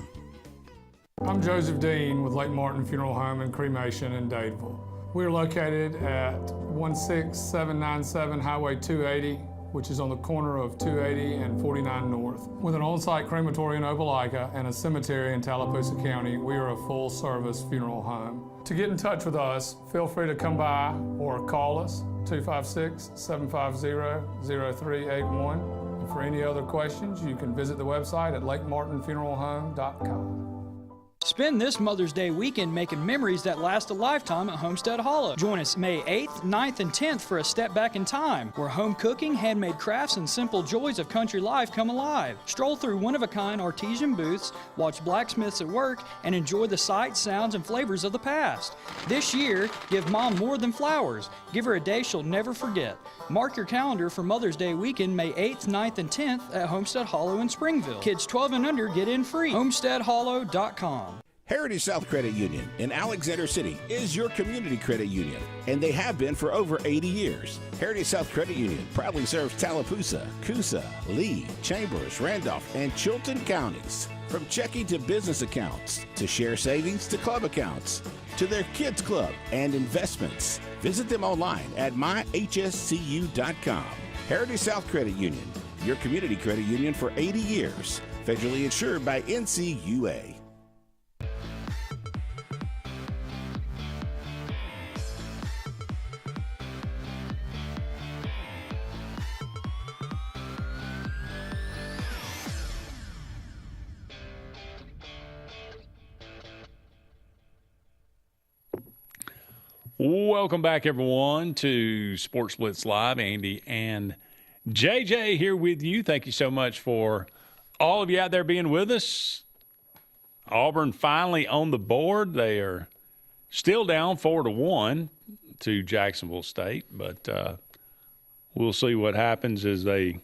I'm Joseph Dean with Lake Martin Funeral Home and Cremation in Dadeville. We are located at 16797 Highway 280, which is on the corner of 280 and 49 North. With an on-site crematory in Opelika and a cemetery in Tallapoosa County, we are a full-service funeral home. To get in touch with us, feel free to come by or call us, 256-750-0381. And for any other questions, you can visit the website at lakemartinfuneralhome.com. Spend this Mother's Day weekend making memories that last a lifetime at Homestead Hollow. Join us May 8th, 9th, and 10th for a step back in time, where home cooking, handmade crafts, and simple joys of country life come alive. Stroll through one-of-a-kind artesian booths, watch blacksmiths at work, and enjoy the sights, sounds, and flavors of the past. This year, give Mom more than flowers. Give her a day she'll never forget. Mark your calendar for Mother's Day weekend, May 8th, 9th, and 10th at Homestead Hollow in Springville. Kids 12 and under get in free. HomesteadHollow.com. Heritage South Credit Union in Alexander City is your community credit union, and they have been for over 80 years. Heritage South Credit Union proudly serves Tallapoosa, Coosa, Lee, Chambers, Randolph, and Chilton counties. From checking to business accounts, to share savings to club accounts, to their kids club and investments. Visit them online at myhscu.com. Heritage South Credit Union, your community credit union for 80 years. Federally insured by NCUA. Welcome back, everyone, to Sports Blitz Live. Andy and JJ here with you. Thank you so much for all of you out there being with us. Auburn finally on the board. They are still down 4-1 to Jacksonville State, but we'll see what happens as they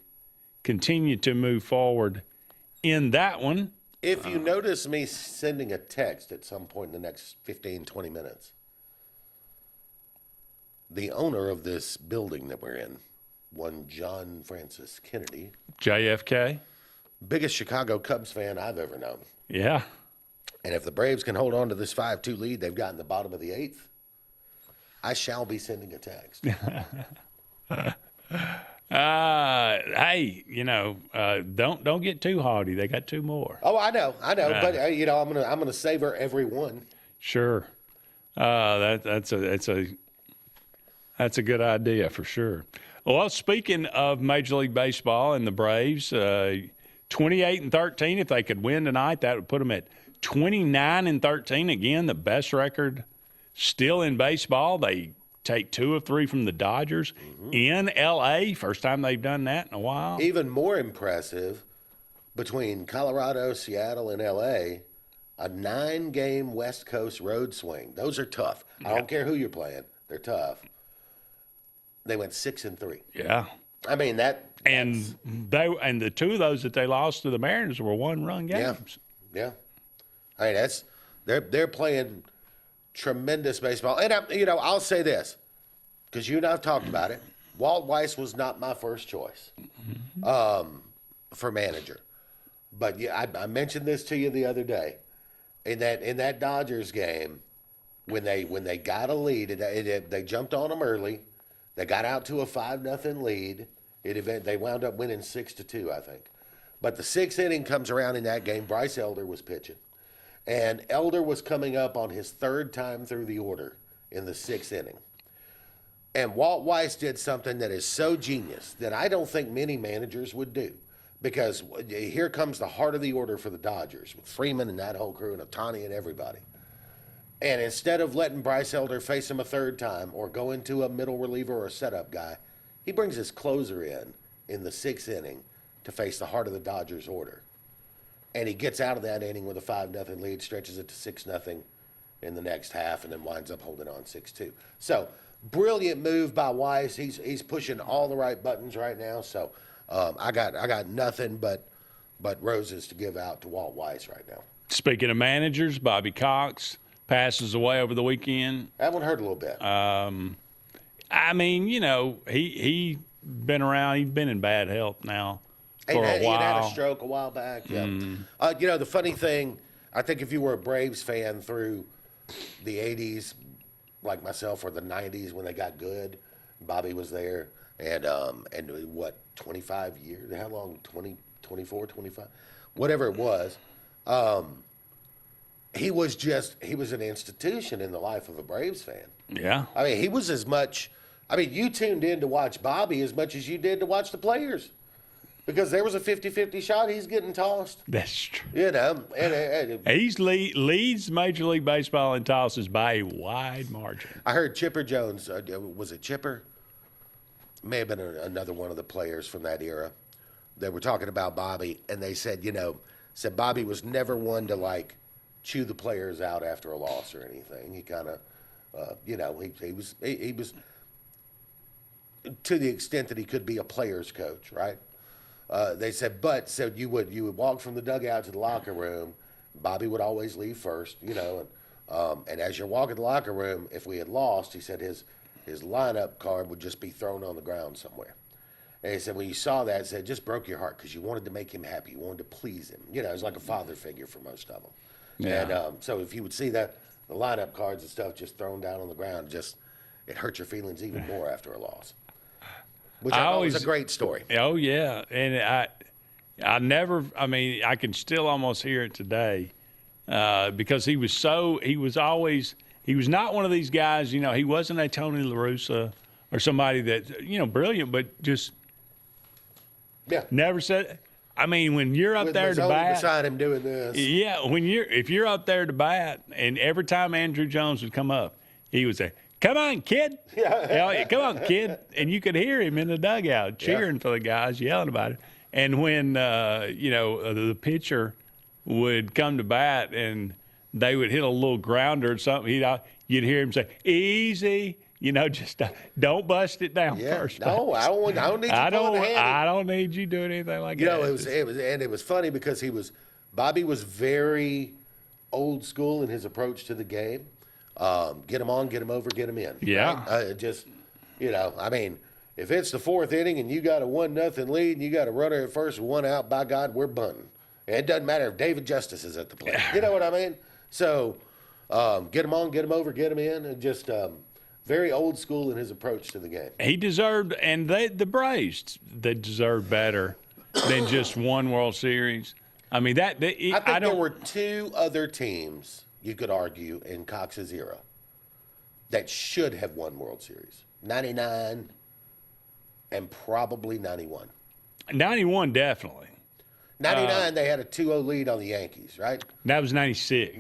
continue to move forward in that one. If you notice me sending a text at some point in the next 15, 20 minutes, the owner of this building that we're in, one John Francis Kennedy. JFK. Biggest Chicago Cubs fan I've ever known. Yeah. And if the Braves can hold on to this 5-2 lead they've got in the bottom of the 8th, I shall be sending a text. Hey, don't get too haughty. They got 2 more. Oh, I know. But I'm gonna savor every one. Sure. That's a good idea for sure. Well, speaking of Major League Baseball and the Braves, 28-13. If they could win tonight, that would put them at 29-13. Again, the best record still in baseball. They take 2 of 3 from the Dodgers in L.A. First time they've done that in a while. Even more impressive, between Colorado, Seattle, and L.A., a 9-game West Coast road swing. Those are tough. I don't care who you're playing. They're tough. They went 6-3. Yeah. I mean, and the 2 of those that they lost to the Mariners were 1-run games. Yeah. I mean, they're playing tremendous baseball. And I'll say this, because you and I've talked about it. Walt Weiss was not my first choice for manager. But yeah, I mentioned this to you the other day. In that Dodgers game, when they got a lead, they jumped on them early. They got out to a 5-0 lead. They wound up winning 6-2, I think. But the 6th inning comes around in that game. Bryce Elder was pitching. And Elder was coming up on his 3rd time through the order in the 6th inning. And Walt Weiss did something that is so genius that I don't think many managers would do. Because here comes the heart of the order for the Dodgers, with Freeman and that whole crew and Ohtani and everybody. And instead of letting Bryce Elder face him a 3rd time or go into a middle reliever or a setup guy, he brings his closer in the 6th inning to face the heart of the Dodgers order. And he gets out of that inning with a 5-0 lead, stretches it to 6-0 in the next half, and then winds up holding on 6-2. So, brilliant move by Weiss. He's pushing all the right buttons right now. So, I got nothing but roses to give out to Walt Weiss right now. Speaking of managers, Bobby Cox passes away over the weekend. That one hurt a little bit. I mean, he been around. He's been in bad health now for a while. He had a stroke a while back. Yeah. The funny thing, I think if you were a Braves fan through the 80s, like myself, or the 90s when they got good, Bobby was there. And what, 25 years? How long? 20, 24, 25? Whatever it was. He was an institution in the life of a Braves fan. Yeah. I mean, he was as much, you tuned in to watch Bobby as much as you did to watch the players. Because there was a 50-50 shot, he's getting tossed. That's true. And he leads Major League Baseball in tosses by a wide margin. I heard Chipper Jones, was it Chipper? May have been another one of the players from that era. They were talking about Bobby, and they said, said Bobby was never one to, chew the players out after a loss or anything. He kind of, he was to the extent that he could be a player's coach, right? They said, so you would walk from the dugout to the locker room. Bobby would always leave first, and as you're walking the locker room, if we had lost, he said his lineup card would just be thrown on the ground somewhere. And he said, when you saw that, he said, it just broke your heart because you wanted to make him happy. You wanted to please him. It was like a father figure for most of them. Yeah. And so if you would see the lineup cards and stuff just thrown down on the ground, it hurt your feelings even more after a loss. Which I thought was a great story. Oh, yeah. And I can still almost hear it today because he was not one of these guys, he wasn't a Tony La Russa or somebody that, brilliant, but just never said. When you're up there to bat, beside him doing this. Yeah, if you're up there to bat, and every time Andrew Jones would come up, he would say, "Come on, kid! Come on, kid!" And you could hear him in the dugout cheering for the guys, yelling about it. And when the pitcher would come to bat and they would hit a little grounder or something, you'd hear him say, "Easy." Just don't bust it down first. No, I don't need you I don't need you doing anything like that. It was funny because Bobby was very old school in his approach to the game. Get him on, get him over, get him in. Yeah. Right? If it's the 4th inning and you got a 1-0 lead and you got a runner at first with 1 out, by God, we're bunting. And it doesn't matter if David Justice is at the plate. You know what I mean? So get him on, get him over, get him in, and just very old school in his approach to the game. He deserved, and the Braves, they deserved better than just one World Series. I think there were 2 other teams, you could argue, in Cox's era that should have won World Series. 99, and probably 91. 91, definitely. 99, they had a 2-0 lead on the Yankees, right? That was 96.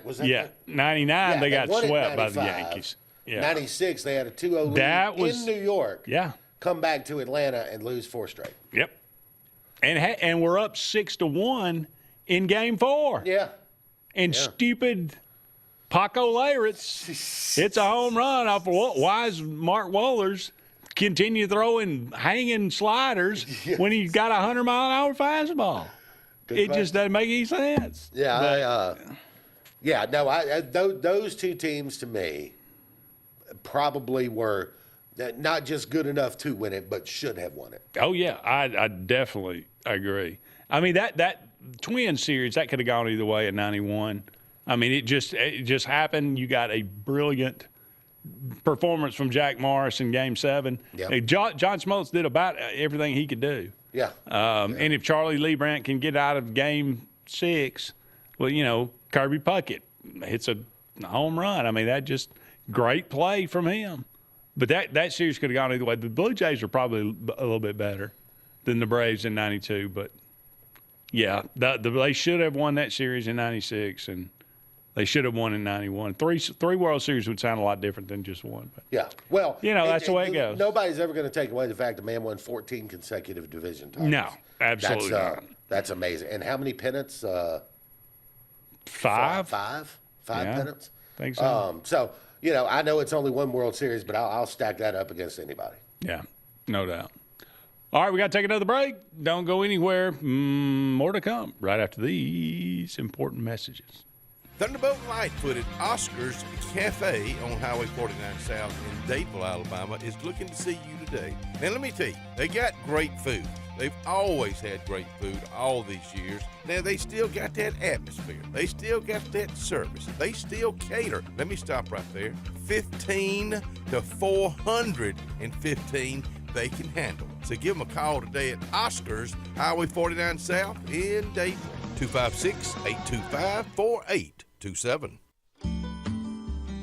Was that Yeah, 99, they got won it swept by the 95. Yankees. Yeah. 96, they had a 2-0 That lead was- in New York. Yeah. Come back to Atlanta and lose 4 straight. Yep. And we're up 6-1 in Game 4. Yeah. And stupid Paco Leyritz, it's a home run off of wise Mark Wohlers continue throwing hanging sliders when he's got a 100-mile-an-hour fastball. It just doesn't make any sense. Yeah, those two teams to me probably were not just good enough to win it, but should have won it. Oh, yeah, I definitely agree. I mean, that Twin series, that could have gone either way in 91. I mean, it just happened. You got a brilliant performance from Jack Morris in Game 7. Yeah. John Smoltz did about everything he could do. Yeah. And if Charlie Lee Brandt can get out of Game 6, well, Kirby Puckett hits a home run. I mean, that just great play from him. But that series could have gone either way. The Blue Jays are probably a little bit better than the Braves in 92. But, yeah, they should have won that series in 96, and they should have won in 91. Three World Series would sound a lot different than just one. But, yeah. Well, that's the way it goes. Nobody's ever going to take away the fact the man won 14 consecutive division titles. No, absolutely not. That's amazing. And how many pennants? 5. Five Yeah, pennants? I think so. So, I know it's only one World Series, but I'll stack that up against anybody. Yeah, no doubt. All right, we got to take another break. Don't go anywhere. More to come right after these important messages. Thunderbolt Lightfoot at Oscar's Cafe on Highway 49 South in Dadeville, Alabama is looking to see you today. Now, let me tell you, they got great food. They've always had great food all these years. Now, they still got that atmosphere. They still got that service. They still cater. Let me stop right there. 15 to 415 they can handle. So give them a call today at Oscar's, Highway 49 South in Dadeville. 256-825-4827.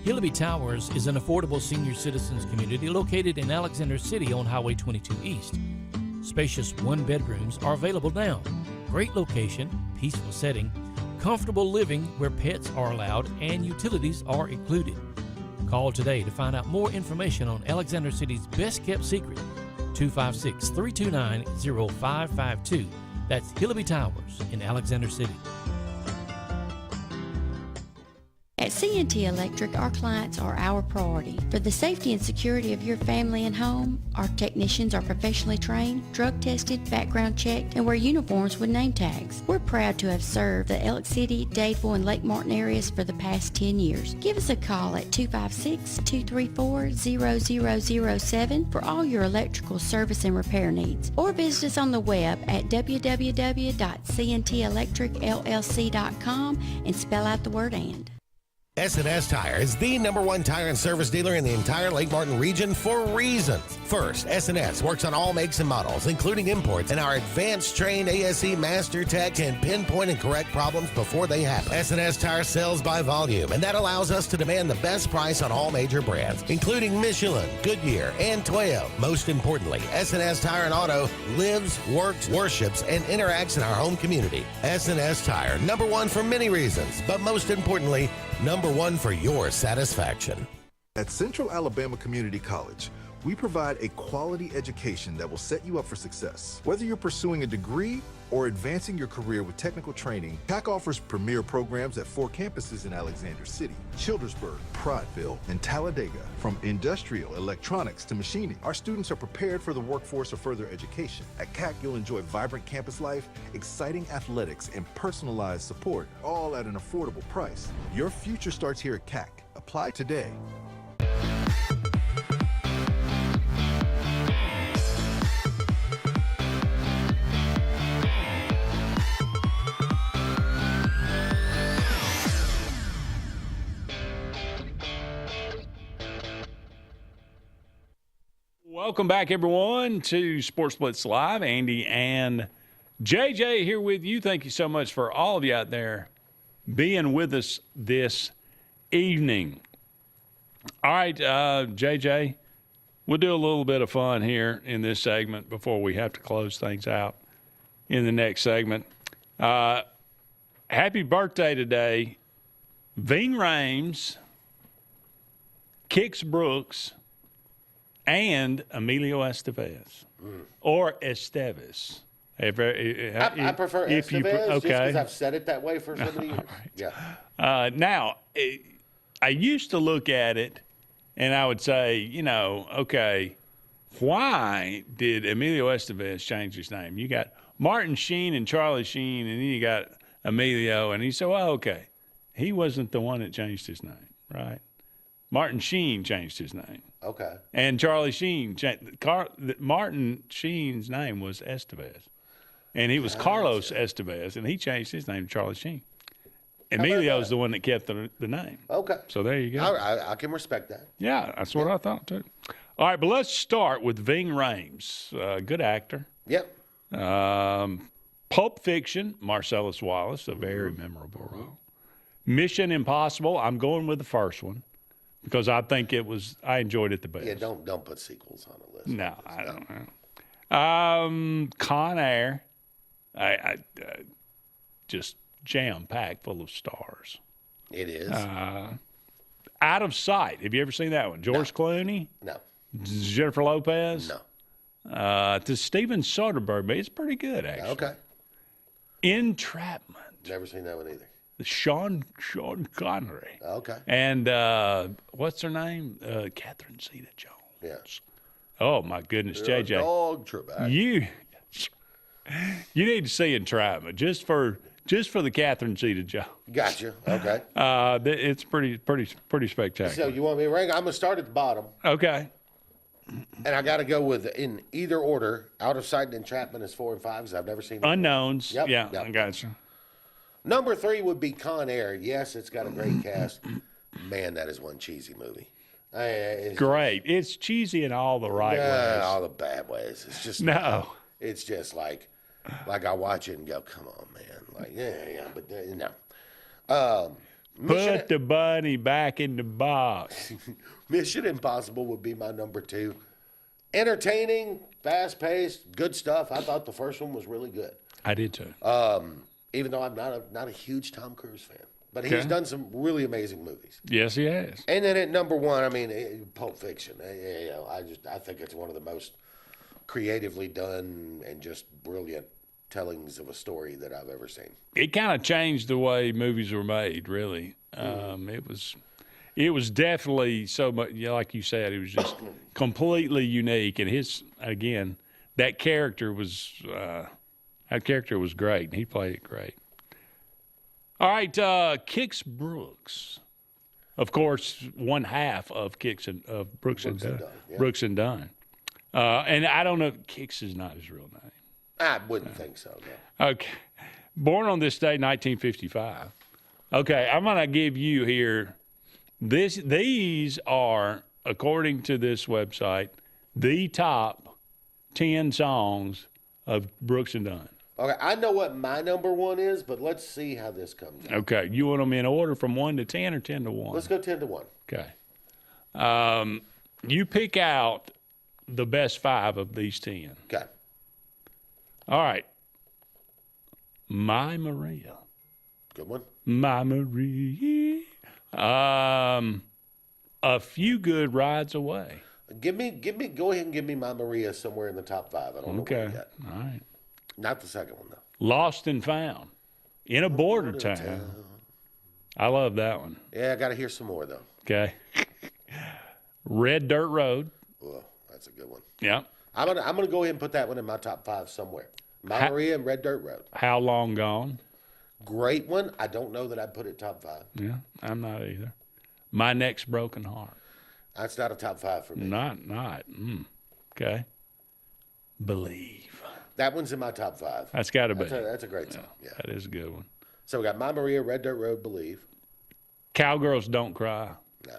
Hillaby Towers is an affordable senior citizens community located in Alexander City on Highway 22 East. Spacious one-bedrooms are available now. Great location, peaceful setting, comfortable living where pets are allowed and utilities are included. Call today to find out more information on Alexander City's best-kept secret, 256-329-0552. That's Hillaby Towers in Alexander City. At C&T Electric, our clients are our priority. For the safety and security of your family and home, our technicians are professionally trained, drug tested, background checked, and wear uniforms with name tags. We're proud to have served the Alex City, Dadeville, and Lake Martin areas for the past 10 years. Give us a call at 256-234-0007 for all your electrical service and repair needs, or visit us on the web at www.cntelectricllc.com and spell out the word "and." S&S Tire is the #1 tire and service dealer in the entire Lake Martin region for reasons. First, S&S works on all makes and models, including imports, and our advanced trained ASE Master Tech can pinpoint and correct problems before they happen. S&S Tire sells by volume, and that allows us to demand the best price on all major brands, including Michelin, Goodyear, and Toyo. Most importantly, S&S Tire and Auto lives, works, worships, and interacts in our home community. S&S Tire, #1 for many reasons, but most importantly, #1 for your satisfaction. At Central Alabama Community College, we provide a quality education that will set you up for success. Whether you're pursuing a degree or advancing your career with technical training, CAC offers premier programs at 4 campuses in Alexander City, Childersburg, Prattville, and Talladega. From industrial, electronics to machining, our students are prepared for the workforce or further education. At CAC, you'll enjoy vibrant campus life, exciting athletics, and personalized support, all at an affordable price. Your future starts here at CAC. Apply today. Welcome back, everyone, to Sports Blitz Live. Andy and JJ here with you. Thank you so much for all of you out there being with us this evening. All right, JJ, we'll do a little bit of fun here in this segment before we have to close things out in the next segment. Happy birthday today, Ving Rhames, Kix Brooks, and Emilio Estevez, or Estevez. I prefer Estevez just because I've said it that way for so many years. Right. Yeah. Now, I used to look at it, and I would say, okay, why did Emilio Estevez change his name? You got Martin Sheen and Charlie Sheen, and then you got Emilio, and he said, well, okay, he wasn't the one that changed his name, right? Martin Sheen changed his name. Okay. And Charlie Sheen, Martin Sheen's name was Estevez. And he was Carlos Estevez, and he changed his name to Charlie Sheen. Emilio's the one that kept the name. Okay. So there you go. I can respect that. Yeah, that's what I thought, too. All right, but let's start with Ving Rhames. Good actor. Yep. Pulp Fiction, Marcellus Wallace, a very memorable role. Mission Impossible, I'm going with the first one because I think I enjoyed it the best. Yeah, don't put sequels on the list. No, I don't know. Con Air, I just jam-packed full of stars. It is. Out of Sight, have you ever seen that one? George Clooney? No. Jennifer Lopez? No. To Steven Soderbergh, but it's pretty good, actually. Okay. Entrapment. Never seen that one either. Sean Connery. Okay. And what's her name? Catherine Zeta-Jones. Yeah. Oh, my goodness, JJ. Dog Trebek. You need to see Entrapment just for the Catherine Zeta-Jones. Gotcha. Okay. It's pretty spectacular. So you want me to rank? I'm going to start at the bottom. Okay. And I got to go with, in either order, Out of Sight and Entrapment is 4 and 5 because I've never seen them. Unknowns. Yep. Yeah, I got you. Number 3 would be Con Air. Yes, it's got a great cast. Man, that is one cheesy movie. Great. It's cheesy in all the right ways. All the bad ways. It's just no. It's just like I watch it and go, come on, man. Like but no. Put the bunny back in the box. Mission Impossible would be my number 2. Entertaining, fast-paced, good stuff. I thought the first one was really good. I did too. Even though I'm not a huge Tom Cruise fan, but he's done some really amazing movies. Yes, he has. And then at number 1, I mean, Pulp Fiction. I think it's one of the most creatively done and just brilliant tellings of a story that I've ever seen. It kind of changed the way movies were made, really. It was definitely so much, like you said, it was just completely unique. And that character was great, and he played it great. All right, Kix Brooks, of course, one half of Brooks and Dunn. Yeah. Brooks and Dunn. And I don't know, Kix is not his real name. I wouldn't think so, no. Okay. Born on this day, 1955. Okay, I'm going to give you here, these are, according to this website, the top 10 songs of Brooks and Dunn. Okay, I know what my number 1 is, but let's see how this comes out. Okay, you want them in order from 1 to 10 or 10 to 1? Let's go 10 to 1. Okay. You pick out the best 5 of these 10. Okay. All right. My Maria. Good one. My Maria. A Few Good Rides Away. Go ahead and give me My Maria somewhere in the top 5. I don't know where yet. All right. Not the second one, though. Lost and Found. In a Border Town. I love that one. Yeah, I got to hear some more, though. Okay. Red Dirt Road. Oh, that's a good one. Yeah. I'm gonna go ahead and put that one in my top 5 somewhere. My Maria and Red Dirt Road. How Long Gone. Great one. I don't know that I'd put it top 5. Yeah, I'm not either. My Next Broken Heart. That's not a top 5 for me. Not. Okay. Believe. That one's in my top 5. That's got to be. That's a great song. Yeah. That is a good one. So we got My Maria, Red Dirt Road, Believe. Cowgirls Don't Cry. No.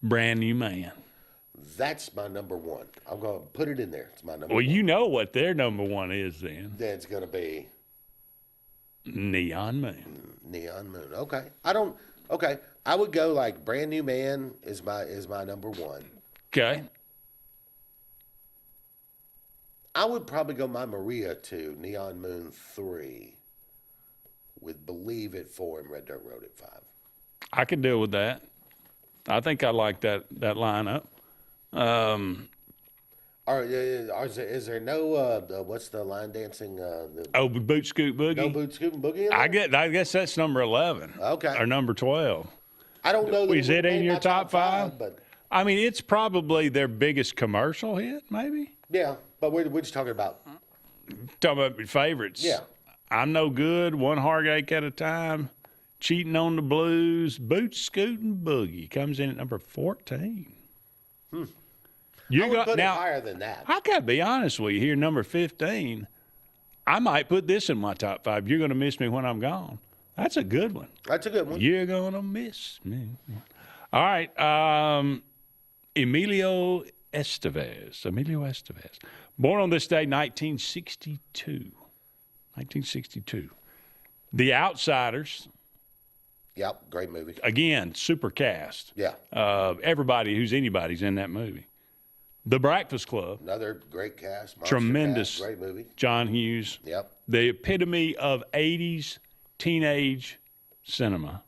Brand New Man. That's my number 1. I'm going to put it in there. It's my number 1. Well, you know what their number 1 is then. That's going to be Neon Moon. Neon Moon. Okay. Okay. I would go like Brand New Man is my number 1. Okay. I would probably go My Maria 2, Neon Moon 3, with Believe at 4 and Red Dirt Road at 5. I could deal with that. I think I like that lineup. Is there no what's the line dancing? Boot Scoot Boogie. No Boot Scoot and Boogie. In there? I guess that's number 11. Okay. Or number 12. I don't know. Is it in your top five? But I mean, it's probably their biggest commercial hit, maybe. yeah, but we're just talking about. Talking about your favorites. Yeah. I'm No Good, One Heartache at a Time, Cheating on the Blues, Boot Scootin' Boogie comes in at number 14. I would put it higher than that. I got to be honest with you here, number 15. I might put this in my top 5. You're going to miss me when I'm gone. That's a good one. That's a good one. You're going to miss me. All right. Emilio Estevez. Born on this day, 1962. 1962. The Outsiders. Yep, great movie. Again, super cast. Yeah. Everybody who's anybody's in that movie. The Breakfast Club. Another great cast. Monster Tremendous. Cast, great movie. John Hughes. Yep. The epitome of 80s teenage cinema.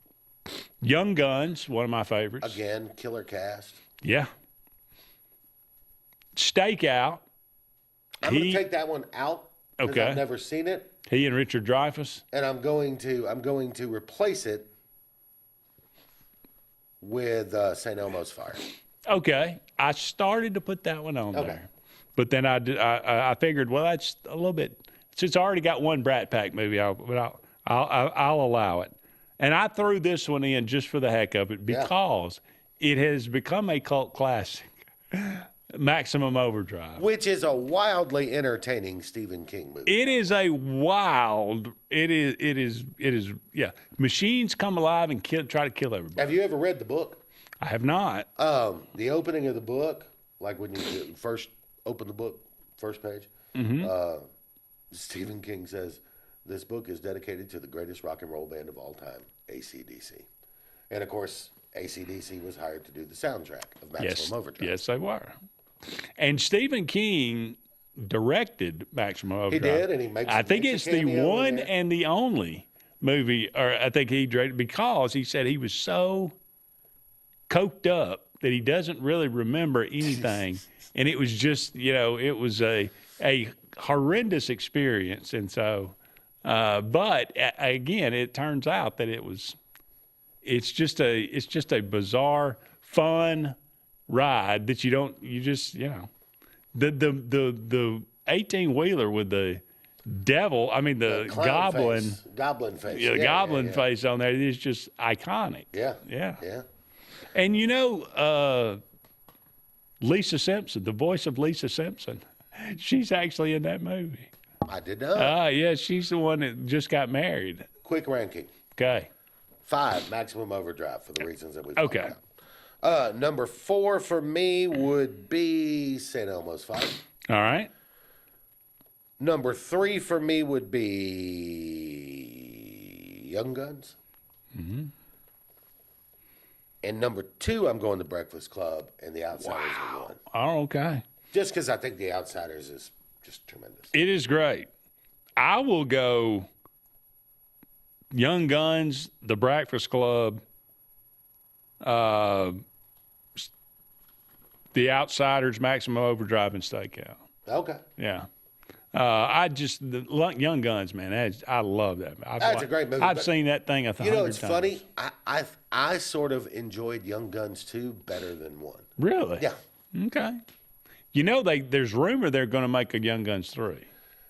Young Guns, one of my favorites. Again, killer cast. Yeah. Stakeout. I'm going to take that one out because Okay. I've never seen it, He and Richard Dreyfuss. and I'm going to replace it with St. Elmo's Fire. Okay. I started to put that one on Okay. there. But then I figured, well, that's a little bit – since I already got one Brat Pack movie, I'll allow it. And I threw this one in just for the heck of it because it has become a cult classic, Maximum Overdrive. Which is a wildly entertaining Stephen King movie. It is a wild – it is yeah. Machines come alive and try to kill everybody. Have you ever read the book? I have not. The opening of the book, like when you first open the book, first page, Stephen King says, this book is dedicated to the greatest rock and roll band of all time, AC/DC. And, of course, AC/DC was hired to do the soundtrack of Maximum Overdrive. Yes, they were. And Stephen King directed Maximum Overdrive. He did, and he makes I think makes it's a the cameo in one there. and the only movie, or I think he directed, because he said he was so coked up that he doesn't really remember anything. And it was just, it was a horrendous experience. And so, but again, it turns out that it's just a bizarre, fun ride that the 18-wheeler with the devil, the Goblin face. Yeah, the goblin face on there is just iconic. Yeah. And Lisa Simpson, the voice of Lisa Simpson, she's actually in that movie. I did not. Yeah, she's the one that just got married. Quick ranking. Okay. 5, Maximum Overdrive, for the reasons that we've talked Okay. about. Number 4 for me would be St. Elmo's Fire. All right. Number 3 for me would be Young Guns. Mm-hmm. And number 2, I'm going to Breakfast Club, and The Outsiders are 1. Oh, okay. Just because I think The Outsiders is just tremendous. It is great. I will go Young Guns, The Breakfast Club, The Outsiders, Maximum Overdrive, and Stakeout. Okay. Yeah. Young Guns, man. I love that. That's a great movie. I've but seen that thing 100 times. It's funny. I sort of enjoyed Young Guns 2 better than 1. Really? Yeah. Okay. There's rumor they're going to make a Young Guns 3.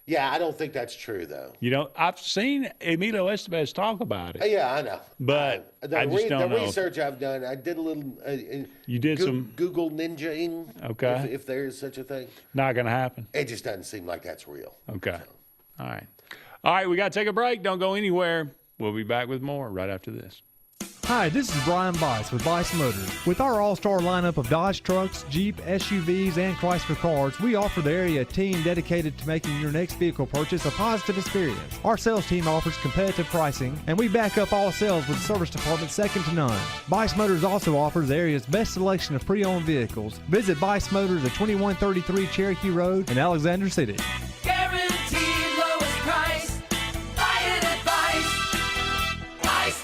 Yeah, I don't think that's true, though. I've seen Emilio Estevez talk about it. Yeah, I know. But I just don't know. The research I've done, I did a little. You did some Google Ninja-ing. Okay. If there is such a thing. Not going to happen. It just doesn't seem like that's real. Okay. So. All right. We got to take a break. Don't go anywhere. We'll be back with more right after this. Hi, this is Brian Bice with Bice Motors. With our all-star lineup of Dodge trucks, Jeep, SUVs, and Chrysler cars, we offer the area team dedicated to making your next vehicle purchase a positive experience. Our sales team offers competitive pricing, and we back up all sales with a service department second to none. Bice Motors also offers the area's best selection of pre-owned vehicles. Visit Bice Motors at 2133 Cherokee Road in Alexander City. Guaranteed lowest price. Buy it at Bice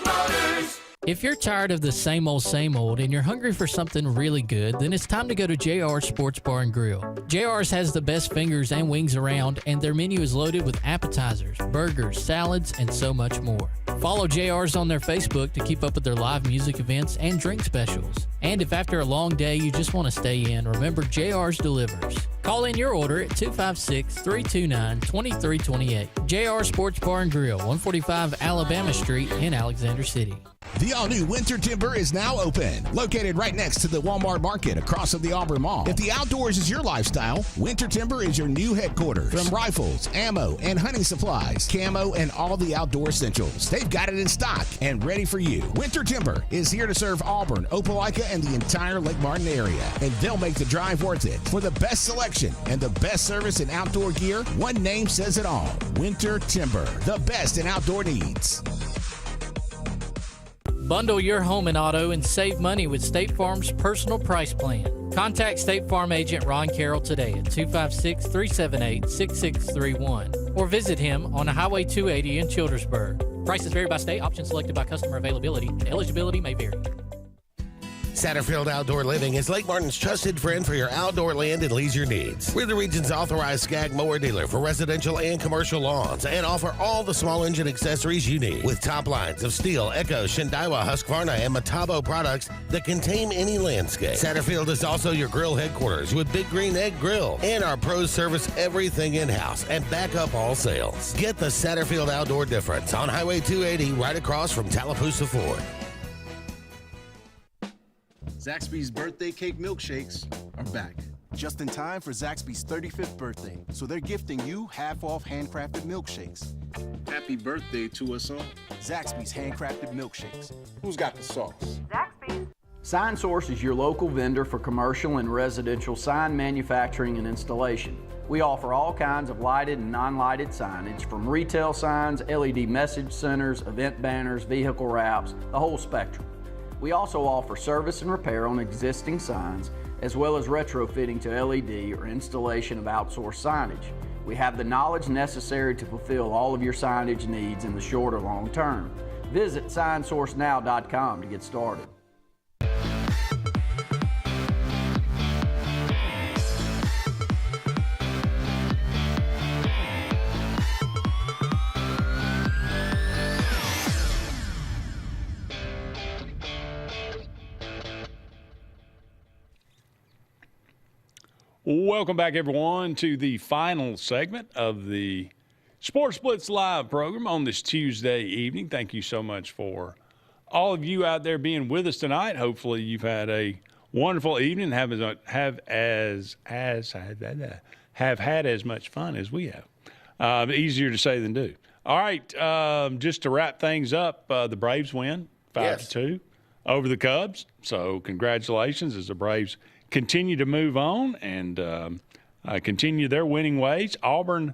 Motors. If you're tired of the same old, and you're hungry for something really good, then it's time to go to JR's Sports Bar and Grill. JR's has the best fingers and wings around, and their menu is loaded with appetizers, burgers, salads, and so much more. Follow JR's on their Facebook to keep up with their live music events and drink specials. And if after a long day you just want to stay in, remember JR's delivers. Call in your order at 256-329-2328. JR Sports Bar and Grill, 145 Alabama Street in Alexander City. The all-new Winter Timber is now open. Located right next to the Walmart Market across from the Auburn Mall. If the outdoors is your lifestyle, Winter Timber is your new headquarters. From rifles, ammo, and hunting supplies, camo, and all the outdoor essentials, they've got it in stock and ready for you. Winter Timber is here to serve Auburn, Opelika, and the entire Lake Martin area. And they'll make the drive worth it. For the best selection and the best service in outdoor gear, one name says it all. Winter Timber, the best in outdoor needs. Bundle your home and auto and save money with State Farm's personal price plan. Contact State Farm agent Ron Carroll today at 256-378-6631 or visit him on Highway 280 in Childersburg. Prices vary by state, options selected by customer availability, and eligibility may vary. Satterfield Outdoor Living is Lake Martin's trusted friend for your outdoor land and leisure needs. We're the region's authorized Skag mower dealer for residential and commercial lawns and offer all the small engine accessories you need with top lines of Steel, Echo, Shindaiwa, Husqvarna, and Metabo products that can tame any landscape. Satterfield is also your grill headquarters with Big Green Egg Grill, and our pros service everything in-house and back up all sales. Get the Satterfield Outdoor difference on Highway 280 right across from Tallapoosa Ford. Zaxby's birthday cake milkshakes are back. Just in time for Zaxby's 35th birthday, so they're gifting you half-off handcrafted milkshakes. Happy birthday to us all. Zaxby's handcrafted milkshakes. Who's got the sauce? Zaxby's. Sign Source is your local vendor for commercial and residential sign manufacturing and installation. We offer all kinds of lighted and non-lighted signage, from retail signs, LED message centers, event banners, vehicle wraps, the whole spectrum. We also offer service and repair on existing signs, as well as retrofitting to LED or installation of outsourced signage. We have the knowledge necessary to fulfill all of your signage needs in the short or long term. Visit signsourcenow.com to get started. Welcome back, everyone, to the final segment of the Sports Blitz Live program on this Tuesday evening. Thank you so much for all of you out there being with us tonight. Hopefully you've had a wonderful evening and have had as much fun as we have. Easier to say than do. All right, just to wrap things up, the Braves win 5-2 over the Cubs. So congratulations as the Braves continue to move on and continue their winning ways. Auburn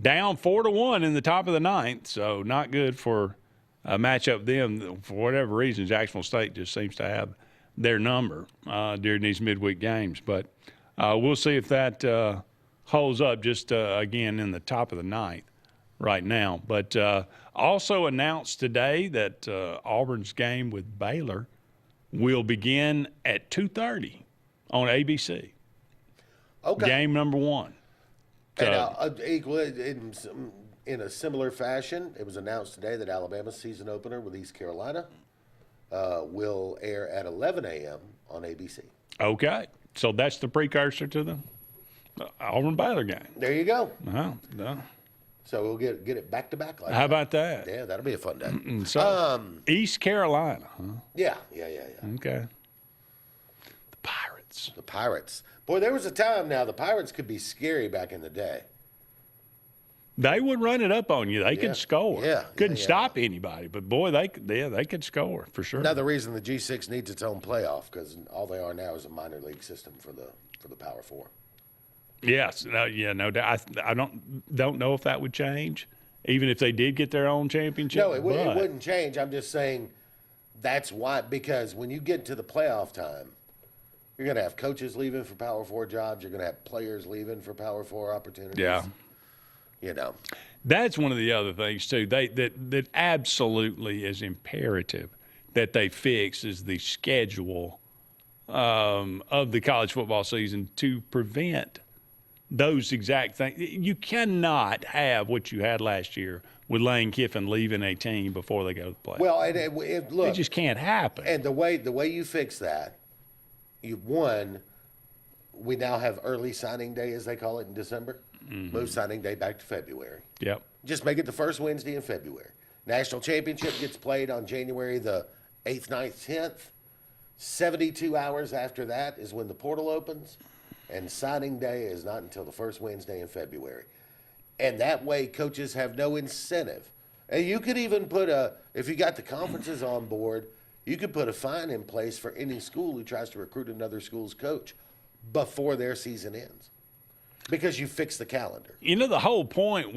down 4-1 in the top of the ninth, so not good for a matchup them. For whatever reason, Jacksonville State just seems to have their number during these midweek games. But we'll see if that holds up just, again, in the top of the ninth right now. But also announced today that Auburn's game with Baylor will begin at 2:30 on ABC. Okay. Game number one. And in a similar fashion, it was announced today that Alabama's season opener with East Carolina will air at 11 a.m. on ABC. Okay. So that's the precursor to the Auburn-Baylor game. There you go. No. So we'll get it back-to-back like How about that? Yeah, that'll be a fun day. So, East Carolina, huh? Yeah. Okay. The Pirates. Boy, there was a time now the Pirates could be scary back in the day. they would run it up on you. They Yeah. could score. Yeah, Couldn't yeah. stop anybody, but boy, they could score for sure. Another reason the G6 needs its own playoff, because all they are now is a minor league system for the Power Four. Yes, no doubt. I don't know if that would change, even if they did get their own championship. No, it wouldn't change. I'm just saying that's why, because when you get to the playoff time, you're going to have coaches leaving for Power Four jobs. You're going to have players leaving for Power Four opportunities. Yeah. You know. That's one of the other things, too, that absolutely is imperative that they fix is the schedule of the college football season to prevent those exact things. You cannot have what you had last year with Lane Kiffin leaving a team before they go to the playoffs. Well, look, it just can't happen. And the way you fix that, we now have early signing day, as they call it, in December. Mm-hmm. Move signing day back to February. Yep. Just make it the first Wednesday in February. National championship gets played on January the 8th, 9th, 10th. 72 hours after that is when the portal opens, and signing day is not until the first Wednesday in February. And that way, coaches have no incentive. And you could even if you got the conferences on board, you could put a fine in place for any school who tries to recruit another school's coach before their season ends, because you fix the calendar. The whole point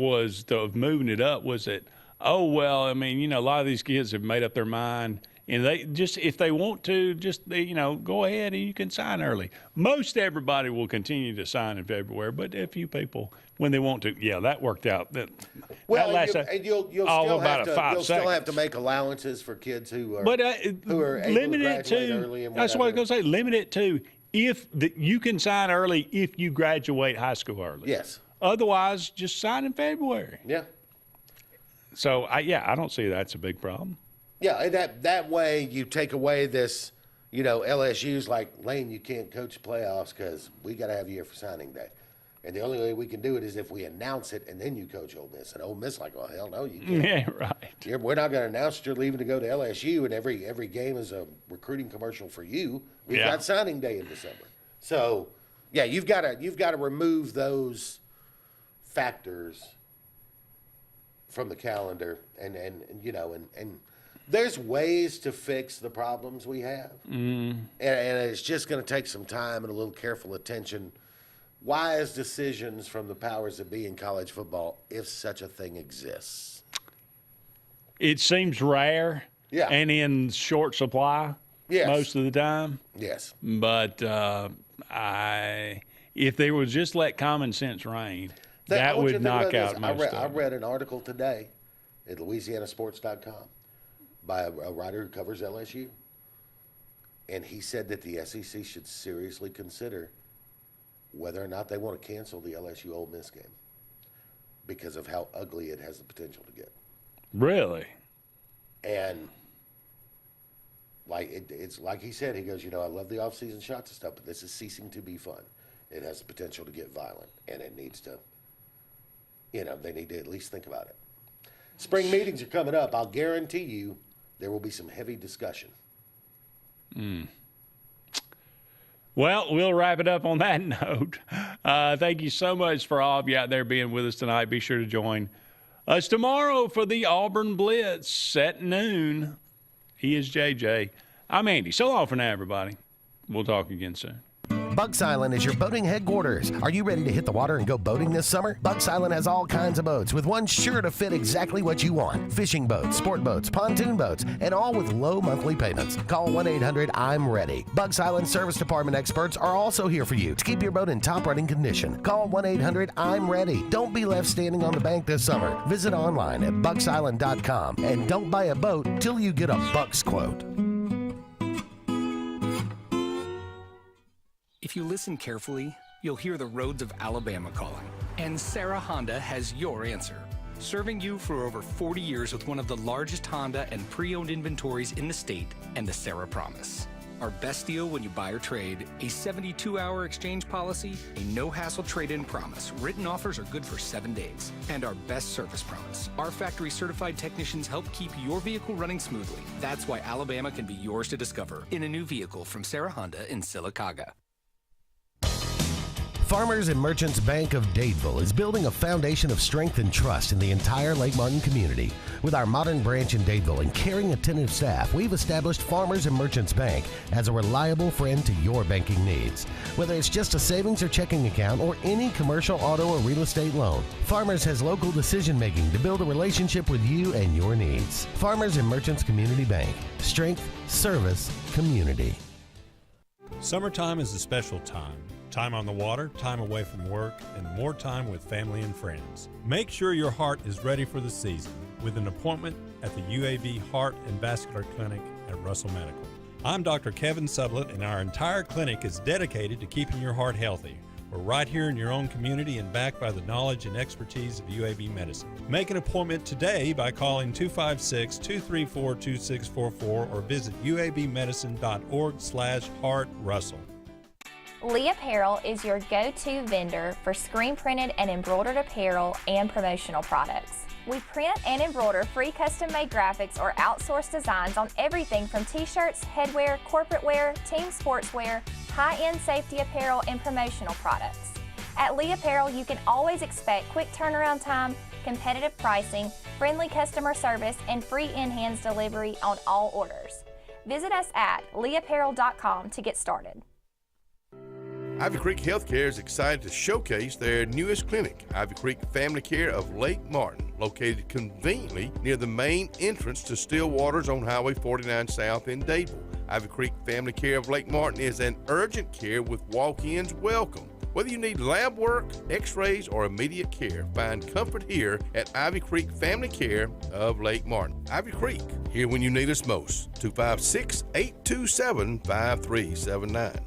of moving it up was that, a lot of these kids have made up their mind. And they just, if they want to, just, go ahead and you can sign early. Most everybody will continue to sign in February, but a few people, when they want to, that worked out. You'll still have to make allowances for kids who are limit it to. That's what I was going to say. Limit it to you can sign early if you graduate high school early. Yes. Otherwise, just sign in February. Yeah. So I don't see that's a big problem. Yeah, and that way you take away this, LSU's like, Lane, you can't coach playoffs because we got to have you here for signing day. And the only way we can do it is if we announce it and then you coach Ole Miss. And Ole Miss like, oh, hell no, you can't. Yeah, right. We're not going to announce that you're leaving to go to LSU, and every game is a recruiting commercial for you. We've got signing day in December. So, you've got to remove those factors from the calendar, and there's ways to fix the problems we have. And it's just going to take some time and a little careful attention. Wise decisions from the powers that be in college football, if such a thing exists. It seems rare and in short supply most of the time. Yes. But if they would just let common sense reign, that would knock out most of it. I read an article today at LouisianaSports.com by a writer who covers LSU. And he said that the SEC should seriously consider whether or not they want to cancel the LSU Ole Miss game because of how ugly it has the potential to get. Really? And it's like he said, he goes, I love the off-season shots and stuff, but this is ceasing to be fun. It has the potential to get violent, and it needs to, they need to at least think about it. Spring meetings are coming up. I'll guarantee you there will be some heavy discussion. Well, we'll wrap it up on that note. Thank you so much for all of you out there being with us tonight. Be sure to join us tomorrow for the Auburn Blitz at noon. He is JJ. I'm Andy. So long for now, everybody. We'll talk again soon. Bucks Island is your boating headquarters. Are you ready to hit the water and go boating this summer? Bucks Island has all kinds of boats, with one sure to fit exactly what you want. Fishing boats, sport boats, pontoon boats, and all with low monthly payments. Call 1-800-I'm-READY. Bucks Island Service Department experts are also here for you to keep your boat in top running condition. Call 1-800-I'm-READY. Don't be left standing on the bank this summer. Visit online at bucksisland.com and don't buy a boat till you get a Bucks quote. If you listen carefully, you'll hear the roads of Alabama calling. And Sarah Honda has your answer. Serving you for over 40 years with one of the largest Honda and pre-owned inventories in the state, and the Sarah Promise. Our best deal when you buy or trade, a 72-hour exchange policy, a no-hassle trade-in promise. Written offers are good for 7 days. And our best service promise. Our factory-certified technicians help keep your vehicle running smoothly. That's why Alabama can be yours to discover in a new vehicle from Sarah Honda in Sylacauga. Farmers and Merchants Bank of Dadeville is building a foundation of strength and trust in the entire Lake Martin community. With our modern branch in Dadeville and caring, attentive staff, we've established Farmers and Merchants Bank as a reliable friend to your banking needs. Whether it's just a savings or checking account or any commercial, auto, or real estate loan, Farmers has local decision-making to build a relationship with you and your needs. Farmers and Merchants Community Bank. Strength, service, community. Summertime is a special time. Time on the water, time away from work, and more time with family and friends. Make sure your heart is ready for the season with an appointment at the UAB Heart and Vascular Clinic at Russell Medical. I'm Dr. Kevin Sublett, and our entire clinic is dedicated to keeping your heart healthy. We're right here in your own community and backed by the knowledge and expertise of UAB Medicine. Make an appointment today by calling 256-234-2644 or visit uabmedicine.org/heartrussell. Lee Apparel is your go-to vendor for screen printed and embroidered apparel and promotional products. We print and embroider free custom-made graphics or outsourced designs on everything from t-shirts, headwear, corporate wear, team sportswear, high-end safety apparel, and promotional products. At Lee Apparel, you can always expect quick turnaround time, competitive pricing, friendly customer service, and free in-hands delivery on all orders. Visit us at leeapparel.com to get started. Ivy Creek Healthcare is excited to showcase their newest clinic, Ivy Creek Family Care of Lake Martin, located conveniently near the main entrance to Stillwaters on Highway 49 South in Dadeville. Ivy Creek Family Care of Lake Martin is an urgent care with walk-ins welcome. Whether you need lab work, x-rays, or immediate care, find comfort here at Ivy Creek Family Care of Lake Martin. Ivy Creek, here when you need us most. 256-827-5379.